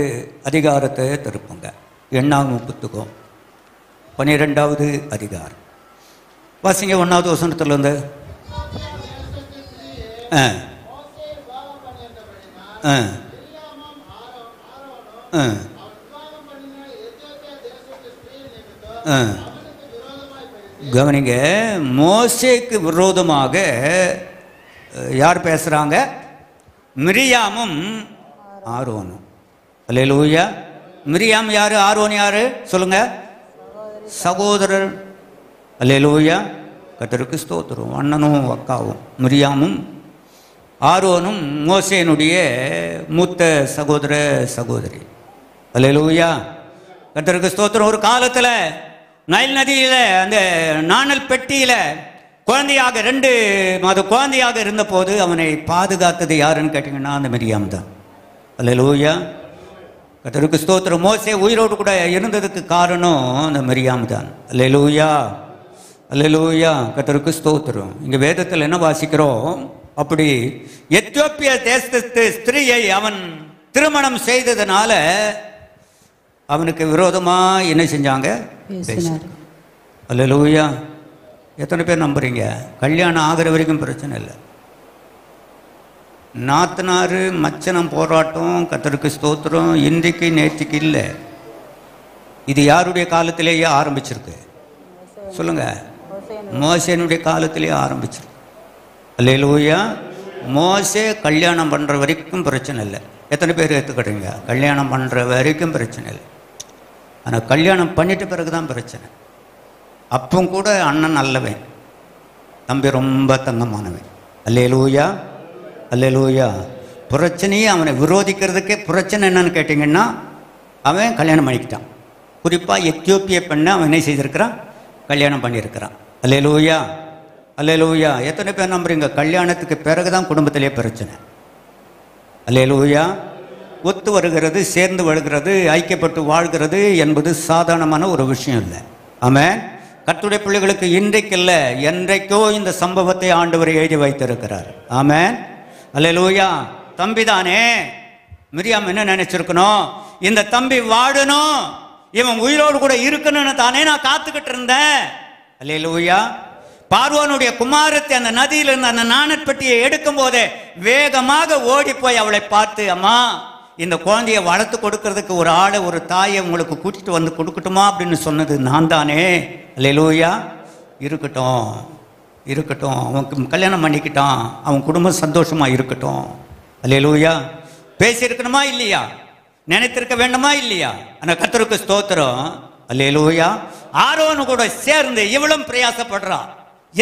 அதிகாரத்தை திருப்புங்க. எண்ணாகம புத்தகம் 12வது அதிகாரம் வாசிங்க. 1வது வசனத்திலிருந்து. கவனிங்க, மோசேக்கு விரோதமாக யார் பேசுறாங்க? மிரியாமும் ஆரோனும். அல்லேலூயா. மிரியாம் யாரு? ஆரோன் யாரு? சொல்லுங்க. சகோதரர். அல்லேலூயா. கர்த்தருக்கு ஸ்தோத்திரம். அண்ணனும் அக்காவும். மிரியாமும் ஆரோனும் மோசேனுடைய மூத்த சகோதர சகோதரி. அல்லேலூயா. கர்த்தருக்கு ஸ்தோத்திரம். ஒரு காலத்தில் நைல் நதியில் அந்த நாணல் பெட்டியில் குழந்தையாக 2 மாத குழந்தையாக இருந்த போது அவனை பாதுகாத்தது யாருன்னு கேட்டிங்கன்னா அந்த மிரியாம் தான். அல்லேலூயா. கர்த்தருக்கு ஸ்தோத்திரம். மோசே உயிரோடு கூட இருந்ததுக்கு காரணம் அந்த மிரியாம் தான். அல்லேலூயா. அல்லேலூயா. கர்த்தருக்கு ஸ்தோத்திரம். இங்கே வேதத்தில் என்ன வாசிக்கிறோம்? அப்படி எத்தியோப்பிய தேசத்து ஸ்திரீயை அவன் திருமணம் செய்ததுனால அவனுக்கு விரோதமாக என்ன செஞ்சாங்க? அல்லேலூயா. எத்தனை பேர் நம்புறீங்க? கல்யாணம் ஆகிற வரைக்கும் பிரச்சனை இல்லை. நாத்தனார் மச்சனம் போராட்டம், கர்த்தருக்கு ஸ்தோத்திரம், இன்றைக்கு நேற்றுக்கு இல்லை. இது யாருடைய காலத்திலேயே ஆரம்பிச்சிருக்கு? சொல்லுங்க. மோசேனுடைய காலத்திலேயே ஆரம்பிச்சிருக்கு. அல்லேலூயா. மோசே கல்யாணம் பண்ணுற வரைக்கும் பிரச்சனை இல்லை. எத்தனை பேர் ஏற்றுக்கிறீங்க? கல்யாணம் பண்ணுற வரைக்கும் பிரச்சனை இல்லை. ஆனால் கல்யாணம் பண்ணிட்ட பிறகு தான் பிரச்சனை. அப்போ கூட அண்ணன் நல்லவன், தம்பி ரொம்ப தங்கமானவன். அல்லேலூயா, அல்லேலூயா. பிரச்சனையே அவனை விரோதிக்கிறதுக்கே பிரச்சனை என்னன்னு கேட்டிங்கன்னா, அவன் கல்யாணம் பண்ணிக்கிட்டான். குறிப்பாக எத்தியோப்பிய பெண்ணை அவன் என்ன செய்திருக்கிறான்? கல்யாணம் பண்ணியிருக்கிறான். அல்லேலூயா, அல்லேலூயா. எத்தனை பேர் நம்புறீங்க? கல்யாணத்துக்கு பிறகு தான் குடும்பத்திலே பிரச்சனை. அல்லேலூயா. ஒத்து வருகிறது, சேர்ந்து வருகிறது, ஐக்கியப்பட்டு வாழ்கிறது என்பது சாதாரணமான ஒரு விஷயம் இல்லை. ஆமென். கர்த்தருடைய பிள்ளைகளுக்கு இன்றைக்கு இல்லை, என்றைக்கோ இந்த சம்பவத்தை ஆண்டவர் எழுதி வைத்திருக்கிறார். ஆமென். அல்லேலூயா. தம்பி தானே, மிரியாம் என்ன நினைச்சிருக்கணும்? இந்த தம்பி வாடணும், இவன் உயிரோடு கூட இருக்கணும்னு தானே நான் காத்துக்கிட்டு இருந்தேன். அல்லேலூயா. பார்வோனுடைய குமாரத்தை அந்த நதியிலிருந்து அந்த நாணற்பட்டியை எடுக்கும் போதே வேகமாக ஓடி போய் அவளை பார்த்து, அம்மா இந்த குழந்தைய வளர்த்து கொடுக்கறதுக்கு ஒரு ஆளை, ஒரு தாயை உங்களுக்கு கூட்டிட்டு வந்து கொடுக்கட்டுமா அப்படின்னு சொன்னது நான் தானே. அல்லேலூயா. இருக்கட்டும், இருக்கட்டும், அவன் கல்யாணம் பண்ணிக்கிட்டான், அவன் குடும்பம் சந்தோஷமா இருக்கட்டும். அல்லேலூயா. பேசியிருக்கணுமா இல்லையா? நினைத்திருக்க வேண்டுமா இல்லையா? ஆனால் கர்த்தருக்கு ஸ்தோத்திரம். அல்லேலூயா. ஆரோனு கூட சேர்ந்து இவளும் பிரயாசப்படுறான்,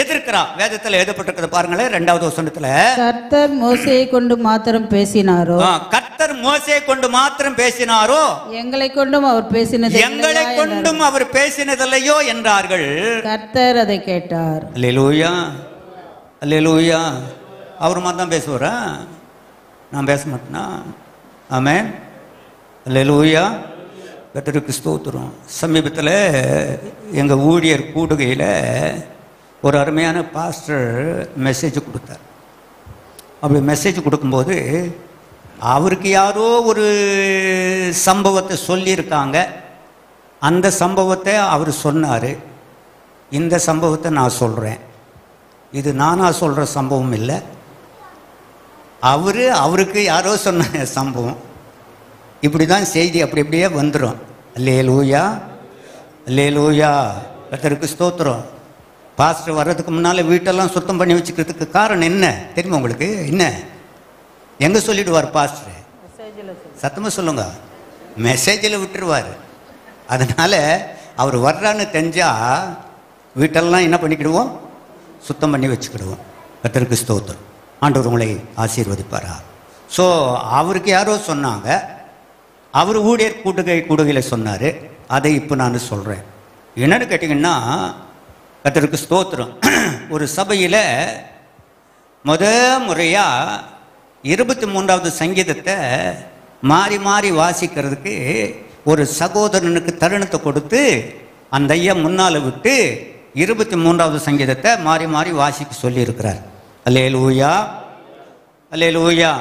எதிர்க்கிறா. வேதத்தில் எழுதப்பட்டிருக்கிறது பாருங்களேன், 2வது வசனத்துல, கர்த்தர் மோசேயை கொண்டு மாத்திரம் பேசினாரோ, கர்த்தர் மோசேயை கொண்டு மாத்திரம் பேசினாரோ, எங்களை கொண்டும் அவர் பேசினது, எங்களை கொண்டும் அவர் பேசினதில்லையோ என்றார்கள். கர்த்தர் அதை கேட்டார். அல்லேலூயா, அல்லேலூயா. அவர் மாதிரி தான் பேசுவாரா? நான் பேச மாட்டேனா? ஆமென். அல்லேலூயா. கர்த்தருக்கு ஸ்தோத்திரம். சமீபத்தில் எங்கள் ஊழியர் கூடுகையில் ஒரு அருமையான பாஸ்டர் மெசேஜ் கொடுத்தார். அப்படி மெசேஜ் கொடுக்கும்போது அவருக்கு யாரோ ஒரு சம்பவத்தை சொல்லியிருக்காங்க. அந்த சம்பவத்தை அவர் சொன்னார். இந்த சம்பவத்தை நான் சொல்கிறேன். இது நானாக சொல்கிற சம்பவம் இல்லை, அவருக்கு யாரோ சொன்ன சம்பவம். இப்படி தான் செய்தி அப்படி அப்படியே வந்துடும். அல்லேலூயா, அல்லேலூயா. கர்த்தருக்கு ஸ்தோத்திரம். பாஸ்டர் வர்றதுக்கு முன்னால் வீட்டெல்லாம் சுத்தம் பண்ணி வச்சுக்கிறதுக்கு காரணம் என்ன தெரியுமா உங்களுக்கு? என்ன எங்கே சொல்லிடுவார் பாஸ்டர்? சத்தமாக சொல்லுங்க. மெசேஜில் விட்டுருவார். அதனால் அவர் வர்றான்னு தெரிஞ்சால் வீட்டெல்லாம் என்ன பண்ணிக்கிடுவோம்? சுத்தம் பண்ணி வச்சுக்கிடுவோம். கர்த்தருக்கு ஸ்தோத்திரம். ஆண்டவர் உங்களை ஆசீர்வதிப்பாரா? ஸோ அவருக்கு யாரோ சொன்னாங்க, அவர் ஊழியர் கூடுகையில் சொன்னார். அதை இப்போ நான் சொல்கிறேன். என்னன்னு கேட்டிங்கன்னா, கர்த்தருக்கு ஸ்தோத்திரம். ஒரு சபையில் முறையாக 23வது சங்கீதத்தை மாறி மாறி வாசிக்கிறதுக்கு ஒரு சகோதரனுக்கு தருணத்தை கொடுத்து அந்த ஐயா முன்னால் விட்டு 23வது சங்கீதத்தை மாறி மாறி வாசிக்க சொல்லியிருக்கிறார். அல்லேலூயா, அல்லேலூயா.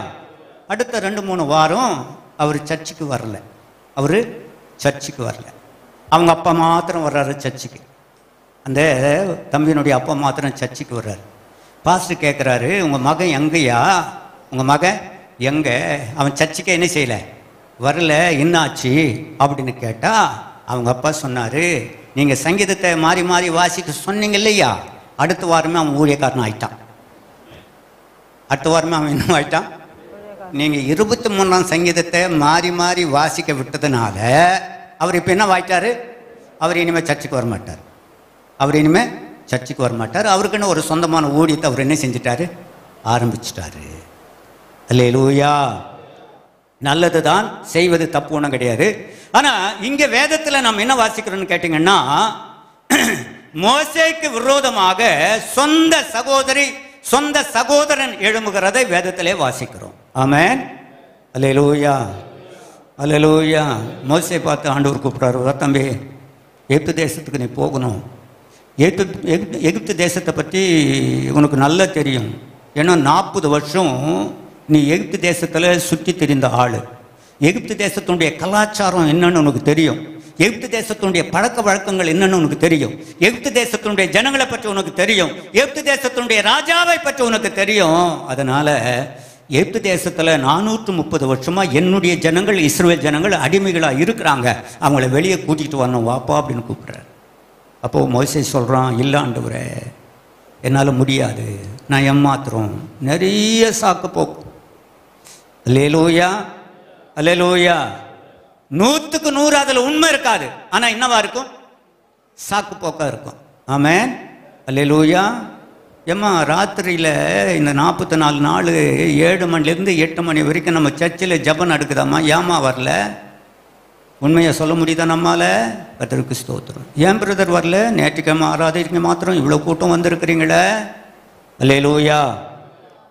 அடுத்த 2-3 வாரம் அவர் சர்ச்சுக்கு வரல. அவங்க அப்பா மாத்திரம் வர்றாரு சர்ச்சுக்கு. அந்த தம்பியினுடைய அப்பா மாத்திரம் சர்ச்சுக்கு வர்றாரு. பாஸ்டர் கேட்குறாரு, உங்கள் மகன் எங்கேயா? உங்கள் மகன் எங்கே? அவன் சர்ச்சுக்கு என்ன செய்யலை, வரல, என்னாச்சு அப்படின்னு கேட்டால் அவங்க அப்பா சொன்னார், நீங்கள் சங்கீதத்தை மாறி மாறி வாசிக்க சொன்னீங்க இல்லையா, அடுத்த வாரமே அவன் ஊழியக்காரன் ஆயிட்டான். அடுத்த வாரமே அவன் என்ன ஆயிட்டான்? நீங்கள் 23ஆம் சங்கீதத்தை மாறி மாறி வாசிக்க விட்டதுனால அவர் இப்போ என்ன ஆயிட்டாரு? அவர் இனிமேல் சர்ச்சுக்கு வரமாட்டார். அவருக்குன்னு ஒரு சொந்தமான ஊழியத்தை அவர் என்ன செஞ்சிட்டாரு? ஆரம்பிச்சிட்டாரு. அல்லேலூயா. நல்லது தான், செய்வது தப்பு ஒன்றும் கிடையாது. ஆனால் இங்கே வேதத்தில் நம்ம என்ன வாசிக்கிறோன்னு கேட்டிங்கன்னா, மோசேக்கு விரோதமாக சொந்த சகோதரன் எழும்புகிறதை வேதத்திலே வாசிக்கிறோம். ஆமென். அல்லேலூயா, அல்லேலூயா. மோசே பார்த்து ஆண்டவர் கூப்பிட்றாரு, தம்பி எகிப்து தேசத்துக்கு நீ போகணும். எகிப்து தேசத்தை பற்றி உனக்கு நல்லா தெரியும். ஏன்னா 40 வருஷம் நீ எகிப்து தேசத்தில் சுற்றி திரிந்த ஆள். எகிப்து தேசத்தினுடைய கலாச்சாரம் என்னன்னு உனக்கு தெரியும். எகிப்து தேசத்தினுடைய பழக்க வழக்கங்கள் என்னன்னு உனக்கு தெரியும். எகிப்து தேசத்தினுடைய ஜனங்களை பற்றி உனக்கு தெரியும். எகிப்து தேசத்தினுடைய ராஜாவை பற்றி உனக்கு தெரியும். அதனால எகிப்து தேசத்தில் 430 வருஷமா என்னுடைய ஜனங்கள், இஸ்ரவேல் ஜனங்கள் அடிமைகளாக இருக்கிறாங்க. அவங்கள வெளியே கூட்டிகிட்டு வரணும், வாப்பா அப்படின்னு கூப்பிட்றாரு. அப்போது மோசே சொல்கிறான், இல்லை ஆண்டவரே, என்னால் முடியாது, நான் ஏமாத்துறோம். நிறைய சாக்கு போக்கு. அல்லேலூயா, அல்லேலூயா. 100க்கு 100 அதில் உண்மை இருக்காது. ஆனால் என்னவா இருக்கும்? சாக்கு போக்கா இருக்கும். ஆமென், அல்லேலூயா. ஏம்மா ராத்திரியில் இந்த 44 நாள் 7 மணிலேருந்து 8 மணி வரைக்கும் நம்ம சர்ச்சில் ஜபம் நடக்குதாம்மா, ஏமா வரல? உண்மையை சொல்ல முடியுதா நம்மால்? கர்த்தருக்கு ஸ்தோத்திரம். ஏன் பிரதர் வரல? நேற்றுக்கிழமை ஆராதிக்க மாத்திரம் இவ்வளோ கூட்டம் வந்திருக்கிறீங்களே. அல்லேலூயா.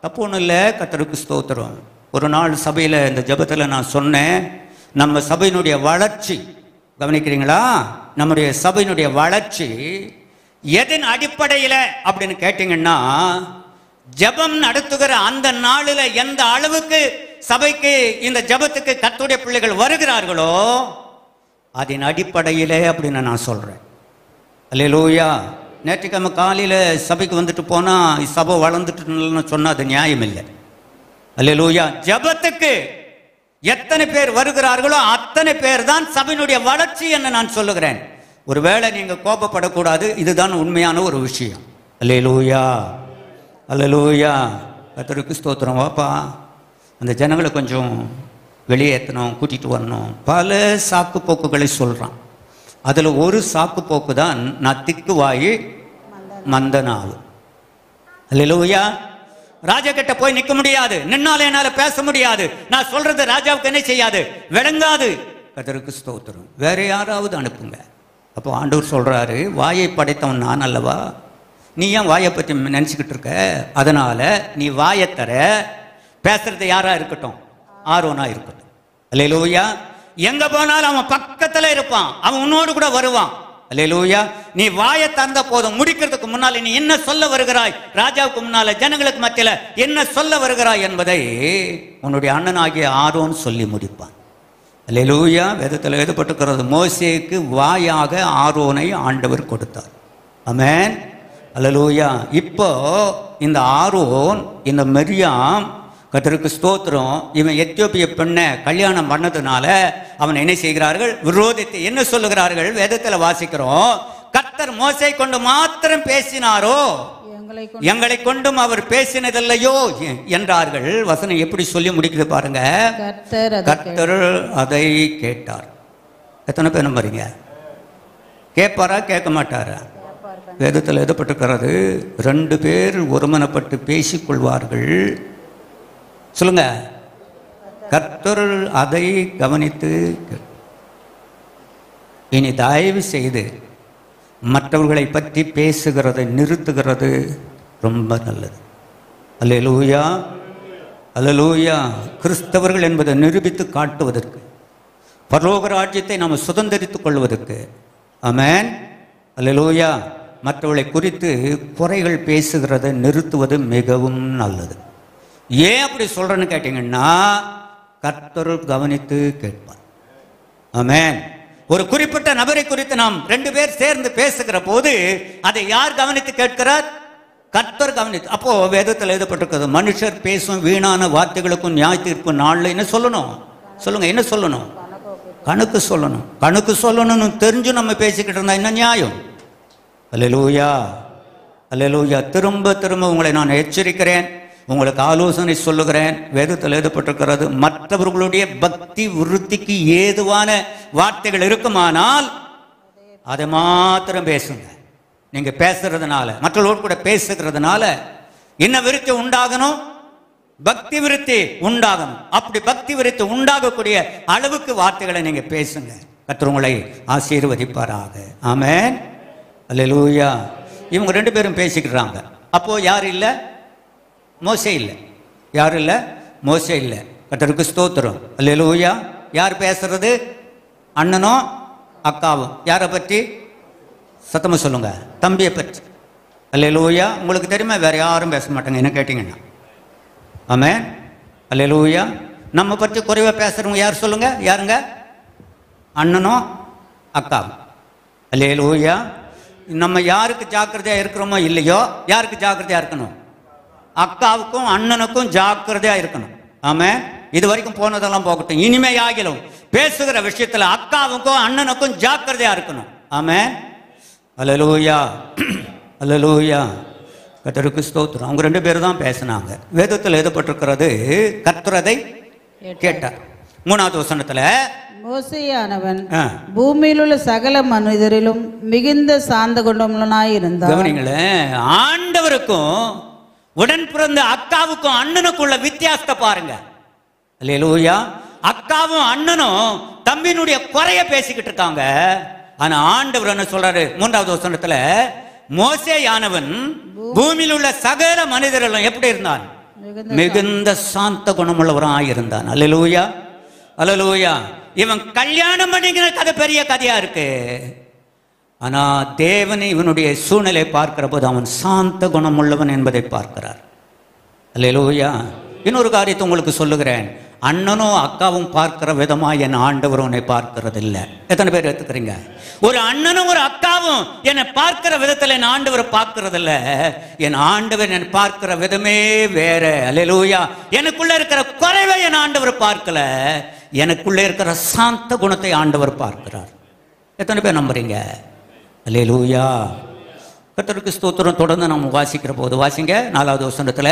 தப்பு ஒன்றும் இல்லை. கர்த்தருக்கு ஸ்தோத்திரம். ஒரு நாள் சபையில் இந்த ஜபத்தில் நான் சொன்னேன், நம்ம சபையினுடைய வளர்ச்சி கவனிக்கிறீங்களா? நம்முடைய சபையினுடைய வளர்ச்சி எதன் அடிப்படையில் அப்படின்னு கேட்டீங்கன்னா, ஜபம் நடத்துகிற அந்த நாளில் எந்த அளவுக்கு சபைக்கு இந்த ஜபத்துக்கு கர்த்தருடைய பிள்ளைகள் வருகிறார்களோ அதன் அடிப்படையிலே அப்படின்னு நான் சொல்றேன். அல்லேலூயா. நேற்றுக்கிழமை காலையில் சபைக்கு வந்துட்டு போனால் சபை வளர்ந்துட்டு சொன்னால் அது நியாயம் இல்லை. அல்லேலூயா. ஜபத்துக்கு எத்தனை பேர் வருகிறார்களோ அத்தனை பேர் தான் சபையினுடைய வளர்ச்சி என்று நான் சொல்லுகிறேன். ஒருவேளை நீங்கள் கோபப்படக்கூடாது, இதுதான் உண்மையான ஒரு விஷயம். அல்லேலூயா, அல்லேலூயா. கர்த்தருக்கு ஸ்தோத்திரம். வாப்பா, அந்த ஜனங்களை கொஞ்சம் வெளியேற்றணும், கூட்டிகிட்டு வரணும். பல சாக்கு போக்குகளை சொல்கிறான். அதில் ஒரு சாக்கு போக்கு தான், நான் திக்கு வாயி மந்தனாவு. அல்லேலூயா. ராஜா கிட்ட போய் நிற்க முடியாது, நின்னால என்னால் பேச முடியாது, நான் சொல்றது ராஜாவுக்கு என்ன செய்யாது, விளங்காது. கர்த்தருக்கு ஸ்தோத்திரம். வேற யாராவது அனுப்புங்க. அப்போ ஆண்டவர் சொல்றாரு, வாயை படைத்தவன் நான் அல்லவா, நீ ஏன் வாயை பற்றி நினச்சிக்கிட்டு இருக்க? அதனால நீ வாயை தர, பேசுறது யாரா இருக்கட்டும், ஆரோனா இருக்கட்டும். அல்லேலூயா. எங்க போனாலும் அவன் பக்கத்துல இருப்பான், அவன் உன்னோடு கூட வருவான். அல்லேலூயா. நீ வாயை தந்த போதும், முடிக்கிறதுக்கு முன்னால நீ என்ன சொல்ல வருகிறாய், ராஜாவுக்கு முன்னால ஜனங்களுக்கு மத்தியில என்ன சொல்ல வருகிறாய் என்பதை உன்னுடைய அண்ணனாகிய ஆரோன் சொல்லி முடிப்பான். அல்லேலூயா. வேதத்தில் எழுதப்பட்டிருக்கிறது, மோசேக்கு வாயாக ஆரோனை ஆண்டவர் கொடுத்தார். ஆமென், அல்லேலூயா. இப்போ இந்த ஆரோன், இந்த மரியாம், கர்த்தருக்கு ஸ்தோத்திரம், இவன் எத்தியோப்பிய பெண்ணை கல்யாணம் பண்ணதுனால அவன் என்ன செய்கிறார்கள், விரோதித்து என்ன சொல்லுகிறார்கள், வேதத்தில் வாசிக்கிறோம், கர்த்தர் மோசே கொண்டு மாத்திரம் பேசினாரோ, எங்களை கொண்டும் அவர் பேசினதில்லையோ என்றார்கள். வசனம் எப்படி சொல்லி முடிக்குது பாருங்க. கர்த்தர் அதை கேட்டார். எத்தனை பேர் நம்புறீங்க? கேட்பாரா கேட்க மாட்டாரா? வேதத்தில் எழுதப்பட்டிருக்கிறது, 2 பேர் ஒருமனப்பட்டு பேசிக்கொள்வார்கள். சொல்லுங்க, கர்த்தர் அதை கவனித்து. இனி தயவு செய்து மற்றவர்களை பற்றி பேசுகிறதை நிறுத்துகிறது ரொம்ப நல்லது. அல்லேலூயா, அல்லேலூயா. கிறிஸ்தவர்கள் என்பதை நிரூபித்து காட்டுவதற்கு, பரலோக ராஜ்யத்தை நாம் சுதந்திரித்துக் கொள்வதற்கு. ஆமென், அல்லேலூயா. மற்றவர்களை குறித்து குறைகள் பேசுகிறதை நிறுத்துவது மிகவும் நல்லது. ஏன் அப்படி சொல்றேன்னு கேட்டீங்கன்னா, கர்த்தர் கவனித்து கேட்பார். ஆமென். ஒரு குறிப்பிட்ட நபரை குறித்து நாம் 2 பேர் சேர்ந்து பேசுகிற போது அதை யார் கவனித்து கேட்கிறார்? கர்த்தர் கவனித்து. அப்போ வேதத்தில் எழுதப்பட்டிருக்கிறது, மனுஷர் பேசும் வீணான வார்த்தைகளுக்கும் நியாய தீர்ப்பு நாளில் என்ன சொல்லணும்? சொல்லுங்க, என்ன சொல்லணும்? கணக்கு சொல்லணும். கணக்கு சொல்லணும்னு தெரிஞ்சு நம்ம பேசிக்கிட்டு இருந்தா என்ன நியாயம்? அல்லேலூயா, அல்லேலூயா. திரும்ப திரும்ப உங்களை நான் எச்சரிக்கிறேன், உங்களுக்கு ஆலோசனை சொல்லுகிறேன். வேதத்தில் எழுதப்பட்டிருக்கிறது, மற்றவர்களுடைய பக்தி விருத்திக்கு ஏதுவான வார்த்தைகள் இருக்குமானால் அதை மாத்திரம் பேசுங்க. நீங்க பேசுறதுனால, மற்றவர்களோடு கூட பேசுகிறதுனால என்ன விருத்தி உண்டாகணும்? பக்தி விருத்தி உண்டாகணும். அப்படி பக்தி விருத்தி உண்டாகக்கூடிய அளவுக்கு வார்த்தைகளை நீங்க பேசுங்க. கர்த்தர் உங்களை ஆசீர்வதிப்பாராக. ஆமென், அல்லேலூயா. இவங்க 2 பேரும் பேசிக்கிறாங்க. அப்போ யார் இல்லை? மோசே இல்லை. யாரும் இல்லை? மோசே இல்லை. கர்த்தருக்கு ஸ்தோத்திரம். அல்லேலூயா. யார் பேசுறது? அண்ணனும் அக்காவும். யாரை பற்றி? சத்தமா சொல்லுங்க, தம்பியை பற்றி. அல்லேலூயா. உங்களுக்கு தெரியுமா, வேற யாரும் பேச மாட்டாங்க என்ன கேட்டீங்கன்னா. ஆமென், அல்லேலூயா. நம்ம பற்றி குறைவாக பேசுகிறவங்க யார் சொல்லுங்க? யாருங்க? அண்ணனும் அக்காவும். அல்லேலூயா. நம்ம யாருக்கு ஜாக்கிரதையாக இருக்கிறோமோ இல்லையோ, யாருக்கு ஜாக்கிரதையாக இருக்கணும்? அக்காவுக்கும் அண்ணனுக்கும் ஜாக்கிரதையாக இருக்கணும். ஆமாம். இது வரைக்கும் போனதெல்லாம் போகட்டும். இனிமே ஆகிலும் பேசுகிற விஷயத்தில் அக்காவுக்கும் அண்ணனுக்கும் ஜாக்கிரதையாக இருக்கணும். ஆமாம். அல்லேலூயா, அல்லேலூயா. கர்த்தருக்கு ஸ்தோத்திரம். அவங்க 2 பேரும் தான் பேசினாங்க. வேதத்தில் எழுதப்பட்டிருக்கிறது, கர்த்தரதை கேட்டார். 3வது வசனத்தில், மோசேயானவன் பூமியில் உள்ள சகல மனிதரிலும் மிகுந்த சாந்த குணமுள்ளவனாய் இருந்தார். கவனிங்களேன், ஆண்டவருக்கும் உடன் பிறந்த அக்காவுக்கும் அண்ணனுக்குள்ள வித்தியாசத்தை பாருங்க. அல்லேலூயா. அக்காவும் அண்ணனும் தம்பியினுடைய குறைய பேசிக்கிட்டு இருக்காங்க. ஆனா ஆண்டவர் என்ன சொல்றாரு? 3வது வசனத்துல, மோசேயானவன் பூமியில் உள்ள சகல மனிதர்களும் எப்படி இருந்தான்? மிகுந்த சாந்த குணமுள்ளவராய் இருந்தான். அல்லேலூயா, அல்லேலூயா. இவன் கல்யாணம் பண்ணிக்கிற கதை பெரிய கதையா இருக்கு. ஆனா தேவன் இவனுடைய சூழ்நிலை பார்க்கிற போது அவன் சாந்த குணமுள்ளவன் என்பதை பார்க்கிறார். அல்லேலூயா. இன்னொரு காரியத்தை உங்களுக்கு சொல்லுகிறேன். அண்ணனும் அக்காவும் பார்க்கிற விதமா என் ஆண்டவர் உன்னை பார்க்கிறது இல்லை. எத்தனை பேர் எடுத்துக்கிறீங்க? ஒரு அண்ணனும் ஒரு அக்காவும் என்னை பார்க்கிற விதத்தில் என் ஆண்டவர் பார்க்கிறது இல்லை. என் ஆண்டவர் என்னை பார்க்கிற விதமே வேற. அல்லேலூயா. எனக்குள்ள இருக்கிற குறைவை என் ஆண்டவர் பார்க்கல, எனக்குள்ள இருக்கிற சாந்த குணத்தை ஆண்டவர் பார்க்கிறார். எத்தனை பேர் நம்புறீங்க? அல்லேலூயா. கர்த்தருக்கு ஸ்தோத்திரம். தொடர்ந்து நாம் வாசிக்கிற போது வாசிங்க 4வது வசனத்துல,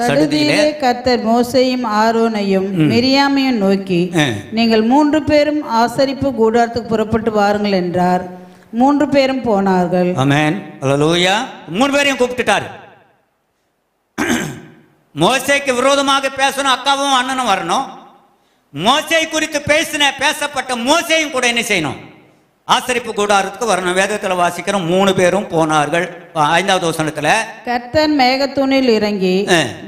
சடுதியிலே கர்த்தர் மோசேயும் ஆரோனையும் மிரியாமையும் நோக்கி, நீங்கள் 3 பேரும் ஆசரிப்பு கூடாரத்துக்கு புறப்பட்டு வாருங்கள் என்றார். 3 பேரும் போனார்கள். ஆமென். அல்லேலூயா. 3 பேரையும் கூப்பிட்டுட்டார். மோசேக்கு விரோதமாக பேசணும் அக்காவும் அண்ணனும் வரணும். மோசே குறித்து பேசப்பட்ட மோசேயும் கூட என்ன செய்யணும்? ஆசரிப்பு கூடாரத்துக்கு வரணும். வேதத்தில் வாசிக்கிறோம் 3 பேரும் போனார்கள். 5வது வசனத்துல, கர்த்தர் மேகத்தூணில் இறங்கி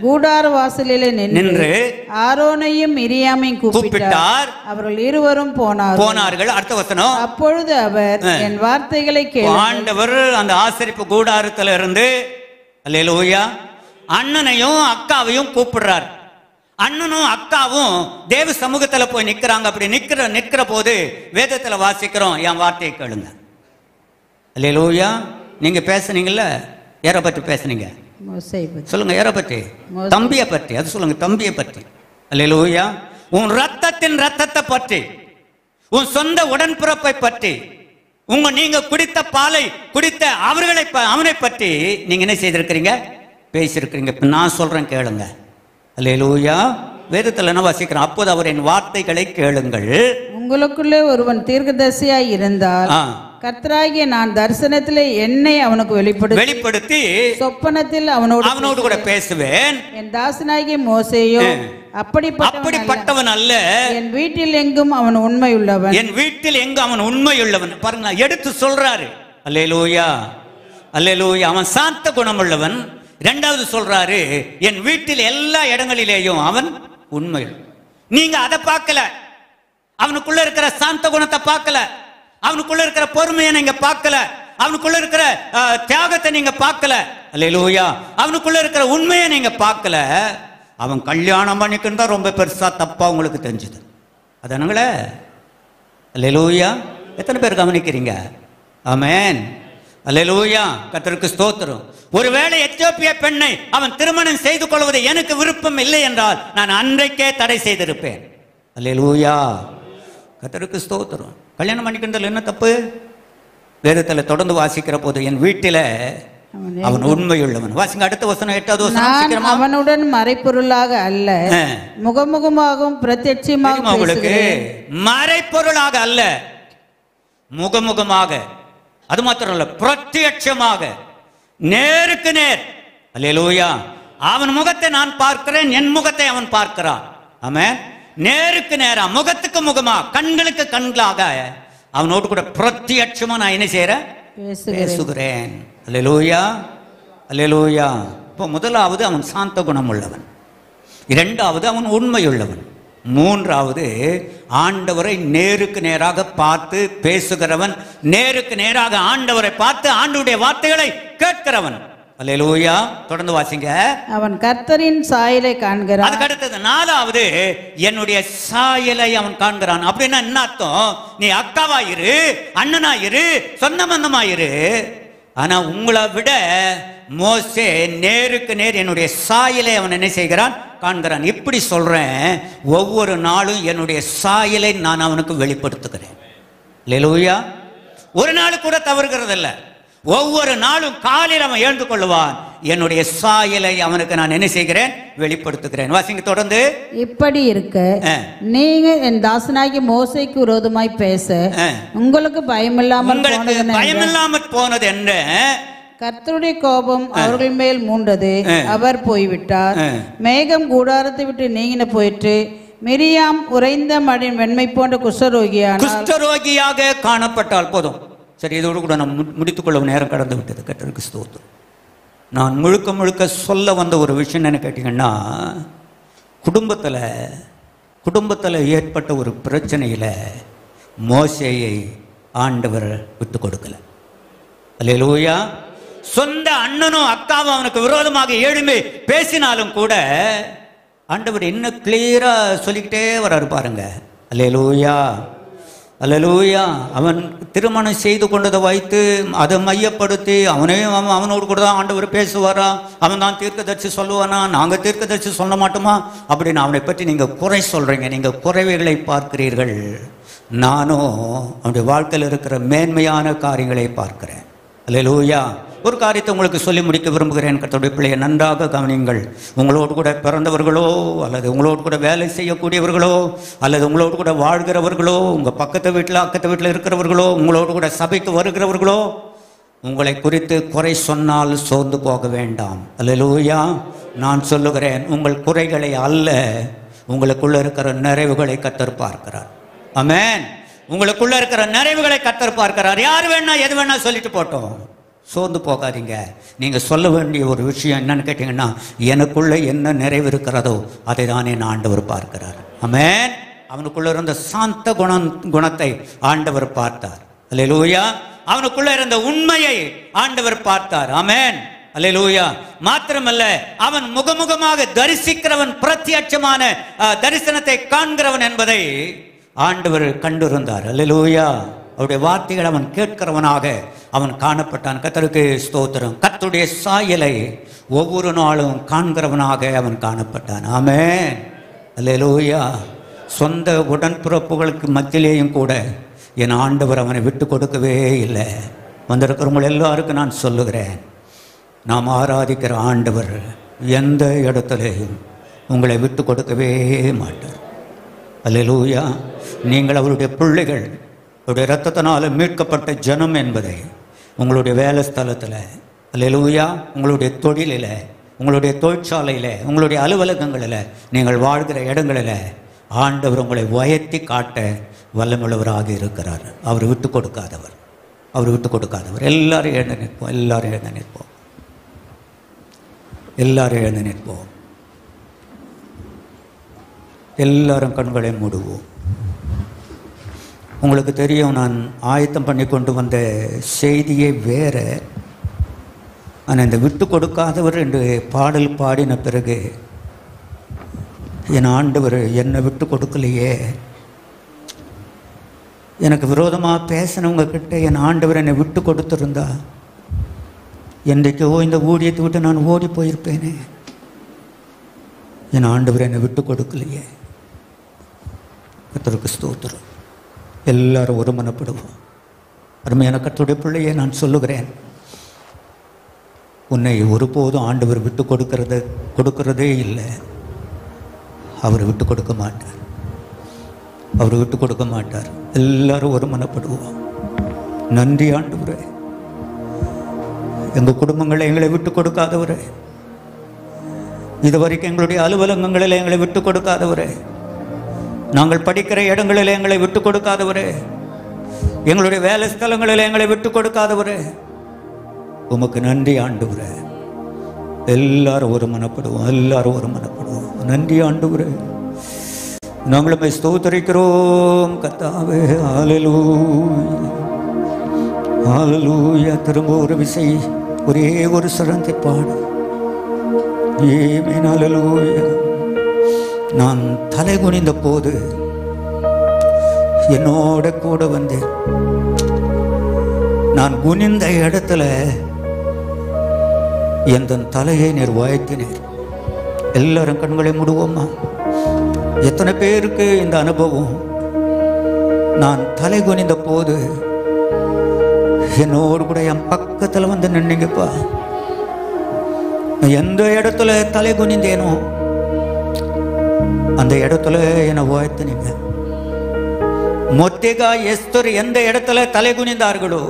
கூடார வாசலிலே நின்று ஆரோனையும் மிரியாமையும் கூப்பிட்டார். அவர்கள் இருவரும் போனார்கள். அடுத்த வசனம், அப்பொழுது அவர் என் வார்த்தைகளை கேளுங்கள். ஆண்டவர் அந்த ஆசரிப்பு கூடாரத்துல இருந்து அல்லேலூயா அண்ணனையும் அக்காவையும் கூப்பிடுறார். அண்ணனும் அக்காவும் தேவ சமூகத்துல போய் நிக்கிறாங்க. அப்படி நிக்கிற போது வேதத்துல வாசிக்கிறோம், என் வார்த்தையை கேளுங்க. அல்லேலூயா. நீங்க பேசுனீங்கல்ல, யாரை பற்றி பேசுனீங்க? சொல்லுங்க. யாரை பற்றி? தம்பியை பற்றி. அது சொல்லுங்க, தம்பியை பற்றி. அல்லேலூயா. உன் ரத்தத்தின் ரத்தத்தை பற்றி, உன் சொந்த உடன்பிறப்பை பற்றி, நீங்க குடித்த பாலை குடித்த அவனை பற்றி நீங்க என்ன செய்திருக்கிறீங்க? பேசியிருக்கிறீங்க. நான் சொல்றேன், கேளுங்க. அல்லேலூயா. வேதத்தில் என்ன வாசிக்கிறோம்? அப்போது அவர் என் வார்த்தைகளை கேளுங்கள். உங்களுக்குள்ளே ஒருவன் தீர்க்கதரிசியாய் இருந்தால் கர்த்தராகிய நான் தரிசனத்திலே என்னை அவனுக்கு வெளிப்படுத்தி சொப்பனத்தில் அவனோடு கூட பேசுவேன். என் தாசனாகிய மோசேயோ அப்படிப்பட்டவன் அல்ல. என் வீட்டில் எங்கும் அவன் உண்மையுள்ளவன். என் வீட்டில் எங்கும் அவன் உண்மையுள்ளவன். பாருங்க, எடுத்து சொல்றாரு. அல்லேலூயா, அல்லேலூயா. அவன் சாந்த குணமுள்ளவன். 2வது சொல்றாரு, என் வீட்டில் எல்லா இடங்களிலேயும் அவன் உண்மையுள்ள. நீங்க அதை பார்க்கல. அவனுக்குள்ள இருக்கிற சாந்த குணத்தை பார்க்கல. அவனுக்குள்ள இருக்கிற பொறுமையை நீங்க பார்க்கல. அவனுக்குள்ள இருக்கிற தியாகத்தை நீங்க பார்க்கல. அல்லேலூயா. அவனுக்குள்ள இருக்கிற உண்மையை நீங்க பார்க்கல. அவன் கல்யாணம் பண்ணிக்கின்னு தான் ரொம்ப பெருசா தப்பா உங்களுக்கு தெரிஞ்சுது. அதானுங்களே. அல்லேலூயா. எத்தனை பேர் கவனிக்கிறீங்க? ஆமென். அல்லேலூயா. கர்த்தருக்கு ஸ்தோத்திரம். ஒருவேளை எத்தியோப்பிய பெண்ணை அவன் திருமணம் செய்து கொள்வது எனக்கு விருப்பம் இல்லை என்றால் நான் அன்றைக்கே தடை செய்திருப்பேன். அல்லேலூயா. கர்த்தருக்கு ஸ்தோத்திரம். கல்யாணம் பண்ணிக்கின்றதுல என்ன தப்பு? வேதத்தில் தொடர்ந்து வாசிக்கிற போது என் வீட்டில அவன் உண்மையுள்ளவன். வாசிங்க அடுத்த வசனம், 8வது வசனம். அவனுடன் மறைப்பொருளாக அல்ல, முகமுகமாகவும் பிரத்யட்சமாக. உங்களுக்கு மறைப்பொருளாக அல்ல, முகமுகமாக. அது மாத்திரம் இல்ல, பிரத்யட்சமாக, நேருக்கு நேர். அல்லேலூயா. அவன் முகத்தை நான் பார்க்கிறேன், என் முகத்தை அவன் பார்க்கிறான். ஆமென். நேருக்கு நேரா, முகத்துக்கு முகமா, கண்களுக்கு கண்களாக அவனோடு கூட பிரத்யட்சமா நான் என்ன செய்றேன்? பேசுகிறேன். அல்லேலூயா, அல்லேலூயா. இப்போ முதலாவது அவன் சாந்த குணம் உள்ளவன். 2வது அவன் உண்மையுள்ளவன். 3வது ஆண்டவரை நேருக்கு நேராக பார்த்து பேசுகிறவன். நேருக்கு நேராக ஆண்டவரை பார்த்து ஆண்டவருடைய வார்த்தைகளை கேட்கிறவன். அல்லேலூயா. தொடர்ந்து வாசிங்க. அவன் கர்த்தரின் சாயலை காண்கிறான். அதுக்கு அடுத்தது 4வது, என்னுடைய சாயலை அவன் காண்கிறான். அப்படின்னா என்ன அர்த்தம்? நீ அக்காவாயிரு, அண்ணனாயிரு, சொந்த பந்தமாயிரு, ஆனா உங்களை விட மோசே நேருக்கு நேர் என்னுடைய சாயலை அவன் என்ன செய்கிறான்? காண்கிறான். இப்படி சொல்றேன், ஒவ்வொரு நாளும் என்னுடைய சாயலை நான் அவனுக்கு வெளிப்படுத்துகிறேன். அல்லேலூயா. ஒரு நாள் கூட தவறுகிறதில்லை. ஒவ்வொரு நாளும் காலையில் அவன் எழுந்து கொள்வான், என்னுடைய சாயலை அவனுக்கு நான் என்ன செய்கிறேன்? வெளிப்படுத்துகிறேன். வாசிங்க தொடர்ந்து. இப்படி இருக்க நீங்க என் தாசனாகி மோசேக்கு விரோதமாய் பேச உங்களுக்கு பயமில்லாமல் போனது என்ன? கர்த்தருடைய கோபம் அவர்கள் மேல் மூண்டது, அவர் போய்விட்டார். மேகம் கூடாரத்தை விட்டு நீங்கின போயிற்று. மிரியாம் உறைந்த மழை வெண்மை போன்ற குஷ்டரோகியாக காணப்பட்டால் போதும். சரி, இதோடு கூட நான் முடித்துக்கொள்ள நேரம் கடந்து விட்டது. கர்த்தருக்கு ஸ்தோத்திரம். நான் முழுக்க முழுக்க சொல்ல வந்த ஒரு விஷயம் என்ன கேட்டிங்கன்னா, குடும்பத்தில் ஏற்பட்ட ஒரு பிரச்சனையில் மோசேயை ஆண்டவர் விட்டு கொடுக்கல. அல்லேலூயா. சொந்த அண்ணனும் அக்காவும் அவனுக்கு விரோதமாக எழும்பி பேசினாலும் கூட ஆண்டவர் இன்னும் கிளியரா சொல்லிக்கிட்டே வராரு பாருங்க. அல்லேலூயா, அல்லேலூயா. அவன் திருமணம் செய்து கொண்டதை வைத்து அதை மையப்படுத்தி அவனோடு கூட தான் ஆண்டவர் பேசுவாரா, அவன் தான் தீர்க்கதரிசி சொல்லுவானா, நாங்கள் தீர்க்கதரிசி சொல்ல மாட்டோமா அப்படின்னு அவனை பற்றி நீங்கள் குறை சொல்கிறீங்க. நீங்கள் குறைவுகளை பார்க்கிறீர்கள். நானும் அவனுடைய வாழ்க்கையில் இருக்கிற மேன்மையான காரியங்களை பார்க்கிறேன். அல்லேலூயா. ஒரு காரியத்தை உங்களுக்கு சொல்லி முடிக்க விரும்புகிறேன். கர்த்தருடைய பிள்ளையை நன்றாக கவனியுங்கள். உங்களோடு கூட பிறந்தவர்களோ அல்லது உங்களோடு கூட வேலை செய்யக்கூடியவர்களோ அல்லது உங்களோடு கூட வாழ்கிறவர்களோ, உங்கள் பக்கத்து வீட்டில் அக்கத்து வீட்டில் இருக்கிறவர்களோ, உங்களோடு கூட சபைக்கு வருகிறவர்களோ, உங்களை குறித்து குறை சொன்னால் சோர்ந்து போக வேண்டாம். அல்லேலூயா. நான் சொல்லுகிறேன், உங்கள் குறைகளை அல்ல, உங்களுக்குள்ள இருக்கிற நிறைவுகளை கர்த்தர் பார்க்கிறார். ஆமென். உங்களுக்குள்ள இருக்கிற நிறைவுகளை கர்த்தர் பார்க்கிறார். யார் வேணா எது வேணா சொல்லிட்டு போட்டோம், சோர்ந்து போகாதீங்க. நீங்கள் சொல்ல வேண்டிய ஒரு விஷயம் என்னன்னு கேட்டிங்கன்னா, எனக்குள்ள என்ன நிறைவு இருக்கிறதோ அதை தானே நான் ஆண்டவர் பார்க்கிறார். ஆமென். அவனுக்குள்ள இருந்த சாந்த குணத்தை ஆண்டவர் பார்த்தார். அல்லேலூயா. அவனுக்குள்ள இருந்த உண்மையை ஆண்டவர் பார்த்தார். ஆமென். அல்லேலூயா. மாத்திரமல்ல, அவன் முகமுகமாக தரிசிக்கிறவன், பிரத்யட்சமான தரிசனத்தை காண்கிறவன் என்பதை ஆண்டவர் கண்டிருந்தார். அல்லேலூயா. அவருடைய வார்த்தைகள் அவன் கேட்கிறவனாக அவன் காணப்பட்டான். கர்த்தருக்கு ஸ்தோத்திரம். கர்த்தருடைய சாயலை ஒவ்வொரு நாளும் காண்கிறவனாக அவன் காணப்பட்டான். ஆமென். அல்லேலூயா. சொந்த உடன்பிறப்புகளுக்கு மத்தியிலேயும் கூட என் ஆண்டவர் அவனை விட்டு கொடுக்கவே இல்லை. வந்திருக்கிறவங்க எல்லாருக்கும் நான் சொல்லுகிறேன், நாம் ஆராதிக்கிற ஆண்டவர் எந்த இடத்துலையும் உங்களை விட்டு கொடுக்கவே மாட்டார். அல்லேலூயா. நீங்கள் அவருடைய பிள்ளைகள், அவருடைய இரத்தத்தினால் மீட்கப்பட்ட ஜனம் என்பதை உங்களுடைய வேலை ஸ்தலத்தில், அல்லேலூயா, உங்களுடைய தொழிலில், உங்களுடைய தொழிற்சாலையில், உங்களுடைய அலுவலகங்களில், நீங்கள் வாழ்கிற இடங்களில் ஆண்டவர் உங்களை உயர்த்தி காட்ட வல்லமுள்ளவராக இருக்கிறார். அவர் விட்டு கொடுக்காதவர், அவர் விட்டு கொடுக்காதவர். எல்லாரும் எழுந்து நிற்போம், எல்லாரும் எழுந்து நிற்போம், எல்லாரும் எழுந்து நிற்போம். எல்லாரும் கண்களை மூடுவோம். உங்களுக்கு தெரியும், நான் ஆயத்தம் பண்ணி கொண்டு வந்த செய்தியே வேறு. ஆனால் இந்த விட்டு கொடுக்காதவர் என்று பாடல் பாடின பிறகு என் ஆண்டவர் என்னை விட்டு கொடுக்கலையே, எனக்கு விரோதமாக பேசினவங்க கிட்ட என் ஆண்டவர் என்னை விட்டு கொடுத்துருந்தா என்றைக்கோ இந்த ஊழியத்தை விட்டு நான் ஓடி போயிருப்பேனே. என் ஆண்டவர் என்னை விட்டு கொடுக்கலையே. கர்த்தருக்கு ஸ்தோத்திரம். எல்லாரும் ஒருமனப்படுவோம். அருமையான கர்த்தருடைய பிள்ளையை நான் சொல்லுகிறேன், உன்னை ஒருபோதும் ஆண்டவர் விட்டு கொடுக்கிறதே இல்லை. அவர் விட்டு கொடுக்க மாட்டார், அவர் விட்டு கொடுக்க மாட்டார். எல்லாரும் ஒருமனப்படுவோம். நன்றி ஆண்டவரே, எங்கள் குடும்பங்களை எங்களை விட்டு கொடுக்காதவரே, இதுவரைக்கும் எங்களுடைய அலுவலகங்களில் எங்களை விட்டு கொடுக்காதவரே, நாங்கள் படிக்கிற இடங்களில் எங்களை விட்டு கொடுக்காதவரே, எங்களுடைய வேலை ஸ்தலங்களில் எங்களை விட்டு கொடுக்காதவரே, உமக்கு நன்றி ஆண்டவரே. எல்லாரும் ஒரு மனப்படுவோம், எல்லாரும் ஒரு மனப்படுவோம். நன்றி ஆண்டவரே, நாங்களும் ஸ்தோத்திரிக்கிறோம் கர்த்தாவே. ஹல்லேலூயா, ஹல்லேலூயா. திரும்ப ஒரு விசை ஒரே ஒரு சரணத்தை பாடு. ஆமென் அல்லேலூயா. நான் தலை குனிந்த போது என்னோட கூட வந்து நான் குனிந்த இடத்துல எந்த தலையை நீர் உயர்த்தினீர். எல்லாரும் கண்களை மூடுவோமா? எத்தனை பேருக்கு இந்த அனுபவம்? நான் தலை குனிந்த போது என்னோடு கூட என் பக்கத்தில் வந்து நின்னீங்கப்பா. எந்த இடத்துல தலை குனிந்தேனோ அந்த இடத்துல என்னை உயர்த்தினீங்க. மொர்தெகாய் எஸ்தர் எந்த இடத்துல தலை குனிந்தார்களோ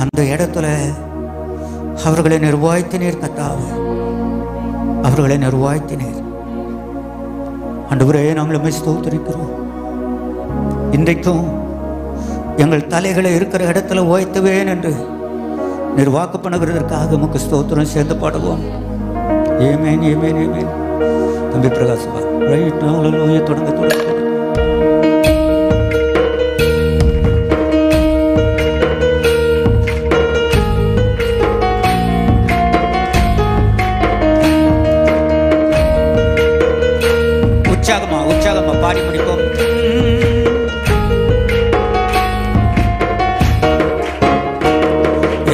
அந்த இடத்துல அவர்களை நிர்வாகித்தினீர் கர்த்தாவே. அவர்களை நிர்வாகித்தினீர். ஆண்டவரே, நாங்கள் ஸ்தோத்திரிக்கிறோம். இன்றைக்கும் எங்கள் தலைகளை இருக்கிற இடத்துல உயர்த்துவேன் என்று நிர்வாக பண்ணுகிறதற்காக உமக்கு ஸ்தோத்திரம். சேர்ந்து பாடுவோம். ஆமென் ஆமென் ஆமென். தம்பி பிரகாஷ்வா ரைட் நாளலூயா தொடங்க. உற்சாகமா பாடி முடிப்போம்.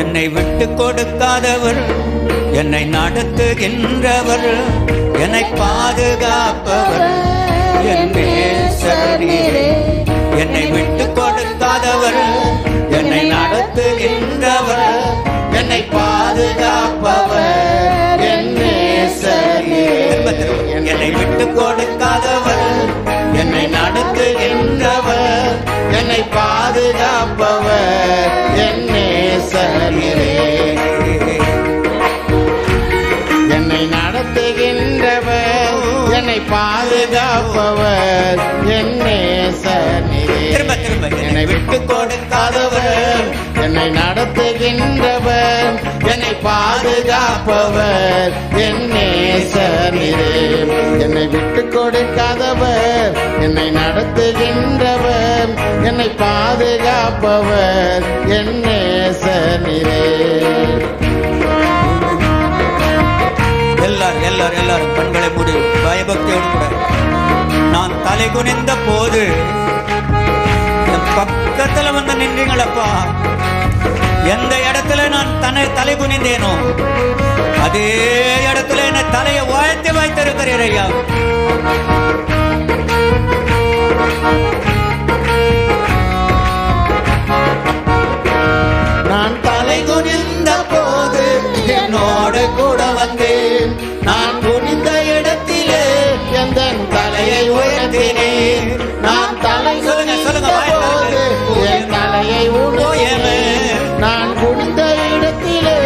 என்னை விட்டு கொடுக்காதவர், என்னை நடத்துகின்றவர், என்னை பாதுகாப்பவர் என் நேசரீரே. என்னை விட்டு கொடுக்காதவர், என்னை நடத்துகின்றவர், என்னை பாதுகாப்பவர் என் நேசரீரே. என்னை விட்டு கொடுக்காதவர், என்னை நடத்துகின்றவர், என்னை பாதுகாப்பவர் என் நேசரீரே. என்னை நடத்துகின்றவர், என்னை பாதுகாப்பவர் என் நேசரீரே. என்னை விட்டு கொடுக்காதவர், என்னை நடத்துகின்றவர், என்னை பாதுகாப்பவர் என் நேசரீரே. என்னை விட்டு கொடுக்காதவர், என்னை நடத்துகின்றவர், என்னை பாதுகாப்பவர் என் நேசரீரே. எல்லாரும் கண்களை மூடி பயபக்தியோடு கூட நான் தலை குனிந்த போது என் பக்கத்துல வந்து நின்றீங்களப்பா. எந்த இடத்துல நான் தலை குனிந்தேனோ அதே இடத்துல என்ன தலையை உயர்த்தி வைத்திருக்கிறீர் ஐயா. நான் தலை குனிந்த போது என்னோடு கூட வந்தேன். நான் குனிந்த இடத்திலே எந்த தலையை உயர்த்தினேன். நான் தலை குனிந்த போது என் தலையை உயர்த்தினேன். நான் குனிந்த இடத்திலே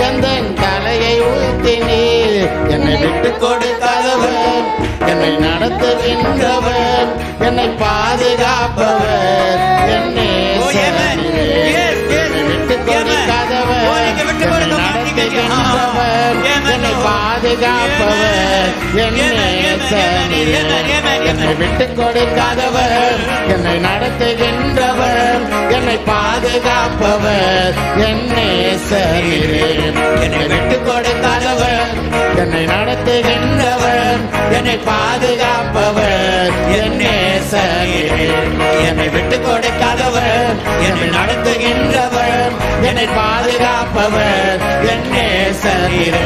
எந்த தலையை உயர்த்தினேன். என்னை விட்டு கொடுக்காதவர், என்னை நடத்துகின்றவர், என்னை பாதுகாப்பவர் என்னை விட்டு கொடுக்காதவர், என்னை நடத்துகின்றவர், என்னை பாதுகாப்பவர் என்னை விட்டு கொடுக்காதவர், என்னை நடத்துகின்றவர், என்னை பாதுகாப்பவர் என்னை நேசரீரே. என்னை விட்டு கொடுக்காதவர், என்னை நடத்துகின்றவர், என்னை பாதுகாப்பவர் என் நேசரீரே. என்னை விட்டு கொடுக்காதவர், என்னை நடத்துகின்றவர், என்னை பாதுகாப்பவர் என் நேசரீரே.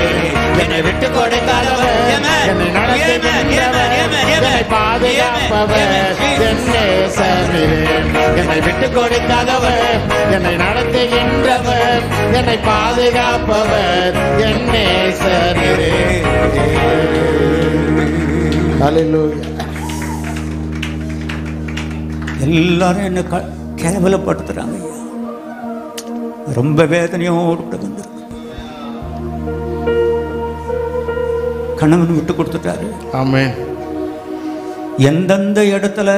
என்னை விட்டு கொடுக்காதவர், என்னை நடத்துகின்றவர், என்னை பாதுகாப்பவர் என் நேசரீரே. என்னை விட்டு கொடுக்காதவர், என்னை நடத்துகின்றவர், என்னை பாதுகாப்பவர் என் நேசரீரே. ஹல்லேலூயா. எல்லாரும் என்ன கேவலப்படுத்துறாங்க ஐயா. ரொம்ப வேதனையோடு கூட வந்து கணவன் விட்டு கொடுத்துட்டாரு. ஆமென். எந்தெந்த இடத்துல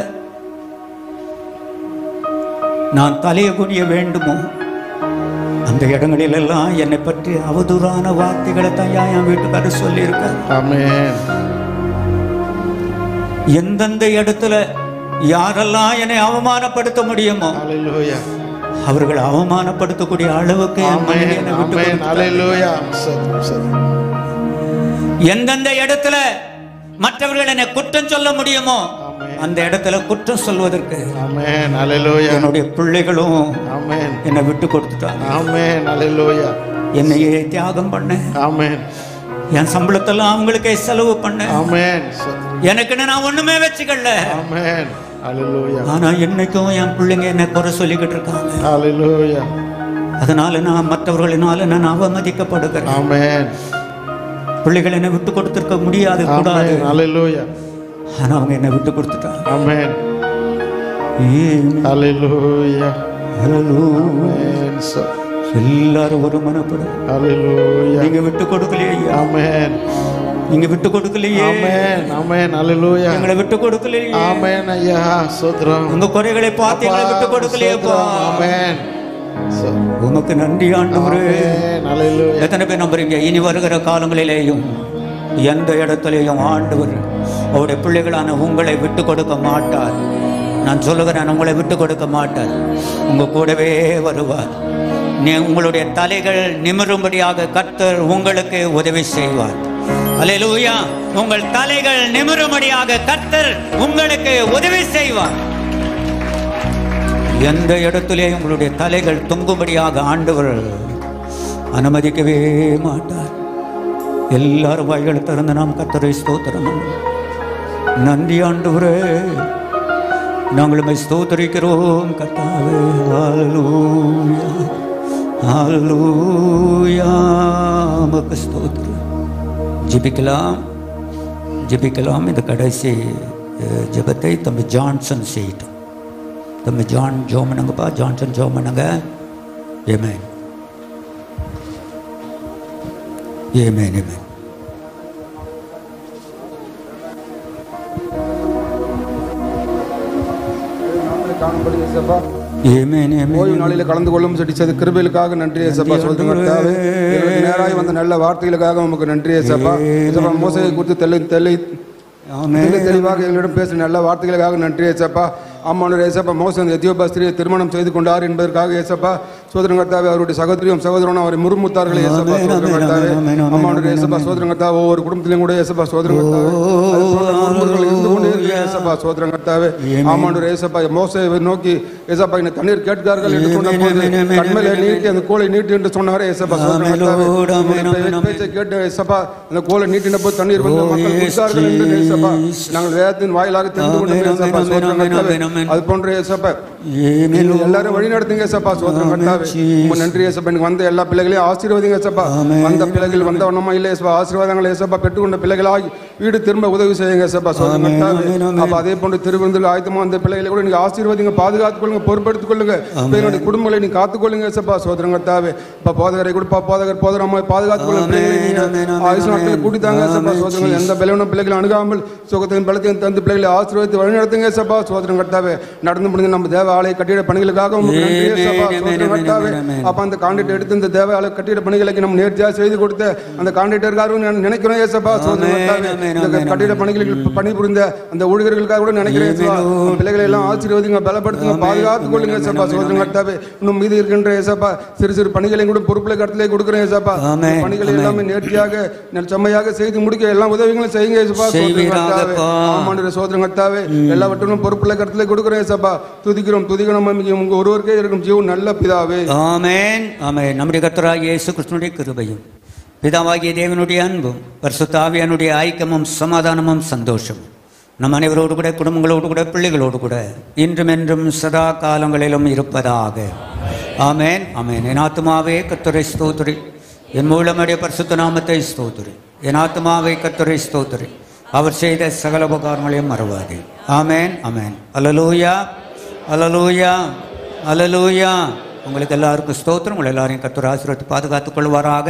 நான் தலையை குனிய வேண்டுமோ அந்த இடங்களில் எல்லாம் என்னை பற்றி அவதூறான வார்த்தைகளை தான் என் வீட்டுக்காரர் சொல்லி இருக்காரு. ஆமென். எந்தெந்த இடத்துல யாரெல்லாம் என்னை அவமானப்படுத்த முடியுமோ அவர்கள் அவமானப்படுத்தக்கூடிய அளவுக்கு எந்தெந்த இடத்துல மற்றவர்கள் என்னை குற்றம் சொல்ல முடியுமோ அந்த இடத்துல குற்றம் சொல்வதற்கு என்னுடைய பிள்ளைகளும் என்னை விட்டு கொடுத்துட்டாங்க. என்னையே தியாகம் பண்ண, என் சம்பளத்தெல்லாம் அவங்களுக்கே செலவு பண்ண, எனக்குன்னு நான் ஒண்ணுமே வச்சுக்கல. ஆனா என்னைக்கும் என் பிள்ளைங்க என்ன குறை சொல்லிக்கிட்டு இருக்காங்க. அதனால நான் மற்றவர்களினால நான் அவமதிக்கப்படுகிறேன். பிள்ளைகள் என்ன விட்டு கொடுத்திருக்க முடியாது கூடாது. ஆனா அவங்க என்ன விட்டு கொடுத்துட்டாங்க. எல்லாரும் ஒரு மனப்படும். நீங்க விட்டு கொடுக்கலையா? நீங்க விட்டு கொடுக்கலையே. எங்களை விட்டு கொடுக்கலையே. உங்க குறைகளை பார்த்து எங்களை விட்டு கொடுக்கலையேப்பா. உமக்கு நன்றி ஆண்டவரே. எத்தனை பேர் நம்புறீங்க? இனி வருகிற காலங்களிலேயும் எந்த இடத்திலேயும் ஆண்டவர் அவருடைய பிள்ளைகளான உங்களை விட்டு கொடுக்க மாட்டார். நான் சொல்லுகிறேன், உங்களை விட்டு கொடுக்க மாட்டார். உங்க கூடவே வருவார். உங்களுடைய தலைகள் நிமிரும்படியாக கர்த்தர் உங்களுக்கு உதவி செய்வார். அல்லேலூயா. உங்கள் தலைகள் நிமிரும்படியாக கர்த்தர் உங்களுக்கு உதவி செய்வார். எந்த இடத்திலே உங்களுடைய தலைகள் தொங்கும்படியாக ஆண்டவர் அனுமதிக்கவே மாட்டார். எல்லாரும் வாய்களை திறந்து நாம் கர்த்தரை ஸ்தோத்திரம். நன்றி ஆண்டவரே, நாங்களுமே ஸ்தோத்திரிக்கிறோம் கர்த்தாவே. ஹல்லேலூயா, ஹல்லேலூயா, உமக்கு ஸ்தோத்திரம். ஜெபிக்கலாம். இந்த கடைசி ஜெபத்தை தம்பி ஜான்சன் செய்யட்டும். தம்பி ஜோம் பண்ணுங்கப்பா. ஜான்சன் ஜோம் பண்ணுங்க. ஆமென், ஆமென், ஆமென். நாளில கலந்து கொள்ளும் செடிச்சது கிருபைகளுக்காக நன்றி ஏசப்பா. சொல்லுங்க நேராய் வந்த நல்ல வார்த்தைகளுக்காக உங்களுக்கு நன்றி ஏசப்பா. மோசையை குறித்து தெளிவாக எங்களிடம் பேசுற நல்ல வார்த்தைகளுக்காக நன்றி ஏசப்பா. அம்மானோட ஏசப்பா மோசே எத்தியோப்பியா ஸ்திரியை திருமணம் செய்து கொண்டார் என்பதற்காக ஏசப்பா சோதரன் கர்த்தாவே. அவருடைய சகோதரியும் சகோதரனும் அவரை முறுமுத்தார்கள் ஏசப்பா. சோதரன் கர்த்தாவே அம்மானோட ஏசப்பா சோதரன் கர்த்தாவே ஒவ்வொரு குடும்பத்திலும் கூட ஏசப்பா சோதரன் கர்த்தாவே இருந்து கொண்டே இருக்கு ஏசப்பா. சோதரன் கர்த்தாவே அம்மானோட ஏசப்பா மோசேவை நோக்கி ஏசப்பா இந்த தண்ணீர் கேட்கிறார்கள் என்று சொன்ன போது கண்மையில நீட்டி அந்த கோலை நீட்டி என்று சொன்னாரே ஏசப்பா. சோதரன் கர்த்தாவே பேச்சை கேட்டு ஏசப்பா அந்த கோலை நீட்டின போது தண்ணீர் வந்து மக்கள் குடித்தார்கள் என்று ஏசப்பா நாங்கள் வேதத்தின் வாயிலாக தெரிந்து கொண்டோம் ஏசப்பா. சோதரன் கர்த்தாவே அது போன்ற ஏசப்பா எல்லாரும் வழி நடத்துங்க ஏசப்பா. சோதரன் கர்த்தாவே நன்றி ஏசப்பா. எனக்கு வந்த எல்லா பிள்ளைகளையும் ஆசீர்வதிங்க ஏசப்பா. வந்த பிள்ளைகள் வந்தவனமா இல்லை ஏசப்பா. ஆசீர்வாதங்கள் ஏசப்பா பெற்றுக்கொண்ட பிள்ளைகளாய் வீடு திரும்ப உதவி செய்யுங்க ஏசப்பா. சோதரன் கர்த்தாவே அப்ப அதே போன்று திருவிருந்தில் ஆயத்தமா அந்த பிள்ளைகளை கூட நீங்க ஆசீர்வதிங்க, பாதுகாத்துக் கொள்ளுங்க, பொறுப்படுத்திக் கொள்ளுங்க. என்னுடைய குடும்பங்களை நீங்க காத்துக்கொள்ளுங்க ஏசப்பா. சோதரன் கர்த்தாவே இப்ப போதகரை கொடுப்பா போதகர் போதரமா பாதுகாத்துக் கொள்ளுங்க. ஆயுஷ் நாட்களை கூட்டித்தாங்க ஏசப்பா. சோதரங்கள் எந்த பலவீன பிள்ளைகளை அணுகாமல் சுகத்தையும் பலத்தையும் தந்து பிள்ளைகளை ஆசீர்வதித்து வழி நடத்துங்க ஏசப்பா. சோதரன் கர்த்தாவே நடந்து முடிஞ்ச நம்ம தேவ ஆலய கட்டிட பணிகளுக்காக அப்ப அந்த கான்ட்ராக்ட் எடுத்து இந்த தேவ ஆலய கட்டிட பணிகளுக்கு நம்ம நேர்த்தியாக செய்து கொடுத்த அந்த கான்ட்ராக்டருக்காக நினைக்கிறோம் ஏசப்பா. கட்டிட பணிகளுக்கு பணிபுரிந்த அந்த ஊழியர்களுக்காக கூட நினைக்கிறேன் ஏசப்பா. பிள்ளைகளை எல்லாம் ஆசீர்வதிங்க, பலப்படுத்துங்க, பாதுகாத்துக் கொள்ளுங்க ஏசப்பா. சோதரன் கர்த்தாவே இன்னும் மீது இருக்கின்ற ஏசப்பா சிறு சிறு பணிகளை கூட பொறுப்புகளை கருத்திலே கொடுக்கிறேன் ஏசப்பா. பணிகளை எல்லாமே நேர்த்தியாக செம்மையாக செய்து முடிக்க எல்லாம் உதவிகளும் செய்யுங்க ஏசப்பா. சோதரன் கர்த்தாவே ஆமாண்டவரே சோதரன் கர்த்தாவே எல்லாவற்றும் பொறுப்புகளை கருத்திலே கொடுக்கிறேன் ஏசப்பா. துதிக்கிறோம் உங்க ஒருவருக்கே இருக்கும் ஜீவன் நல்ல பிதாவே. ஆமென், ஆமென். நம்முடைய கர்த்தராகிய இயேசு கிறிஸ்துவின் கிருபையும் பிதாவாகிய தேவனுடைய அன்பும் பரிசுத்த ஆவியானுடைய ஐக்கியமும் சமாதானமும் சந்தோஷம் நம் அனைவரோடு கூட குடும்பங்களோடு கூட பிள்ளைகளோடு கூட இன்றும் என்றும் சதா காலங்களிலும் இருப்பதாக. ஆமென், ஆமென். என் ஆத்துமாவே கர்த்தரை ஸ்தோத்திரி, என் மூலமுடைய பரிசுத்த நாமத்தை ஸ்தோத்திரி. என் ஆத்துமாவை கர்த்தரை ஸ்தோத்திரி, அவர் செய்த சகல உபகாரங்களையும் மறவாதே. ஆமென், ஆமென். அல்லேலூயா, அல்லேலூயா, அல்லேலூயா. உங்களுக்கு எல்லாருக்கும் ஸ்தோத்திரம். உங்கள் எல்லாரையும் கர்த்தர் ஆசீர்வதித்து பாதுகாத்துக் கொள்வாராக.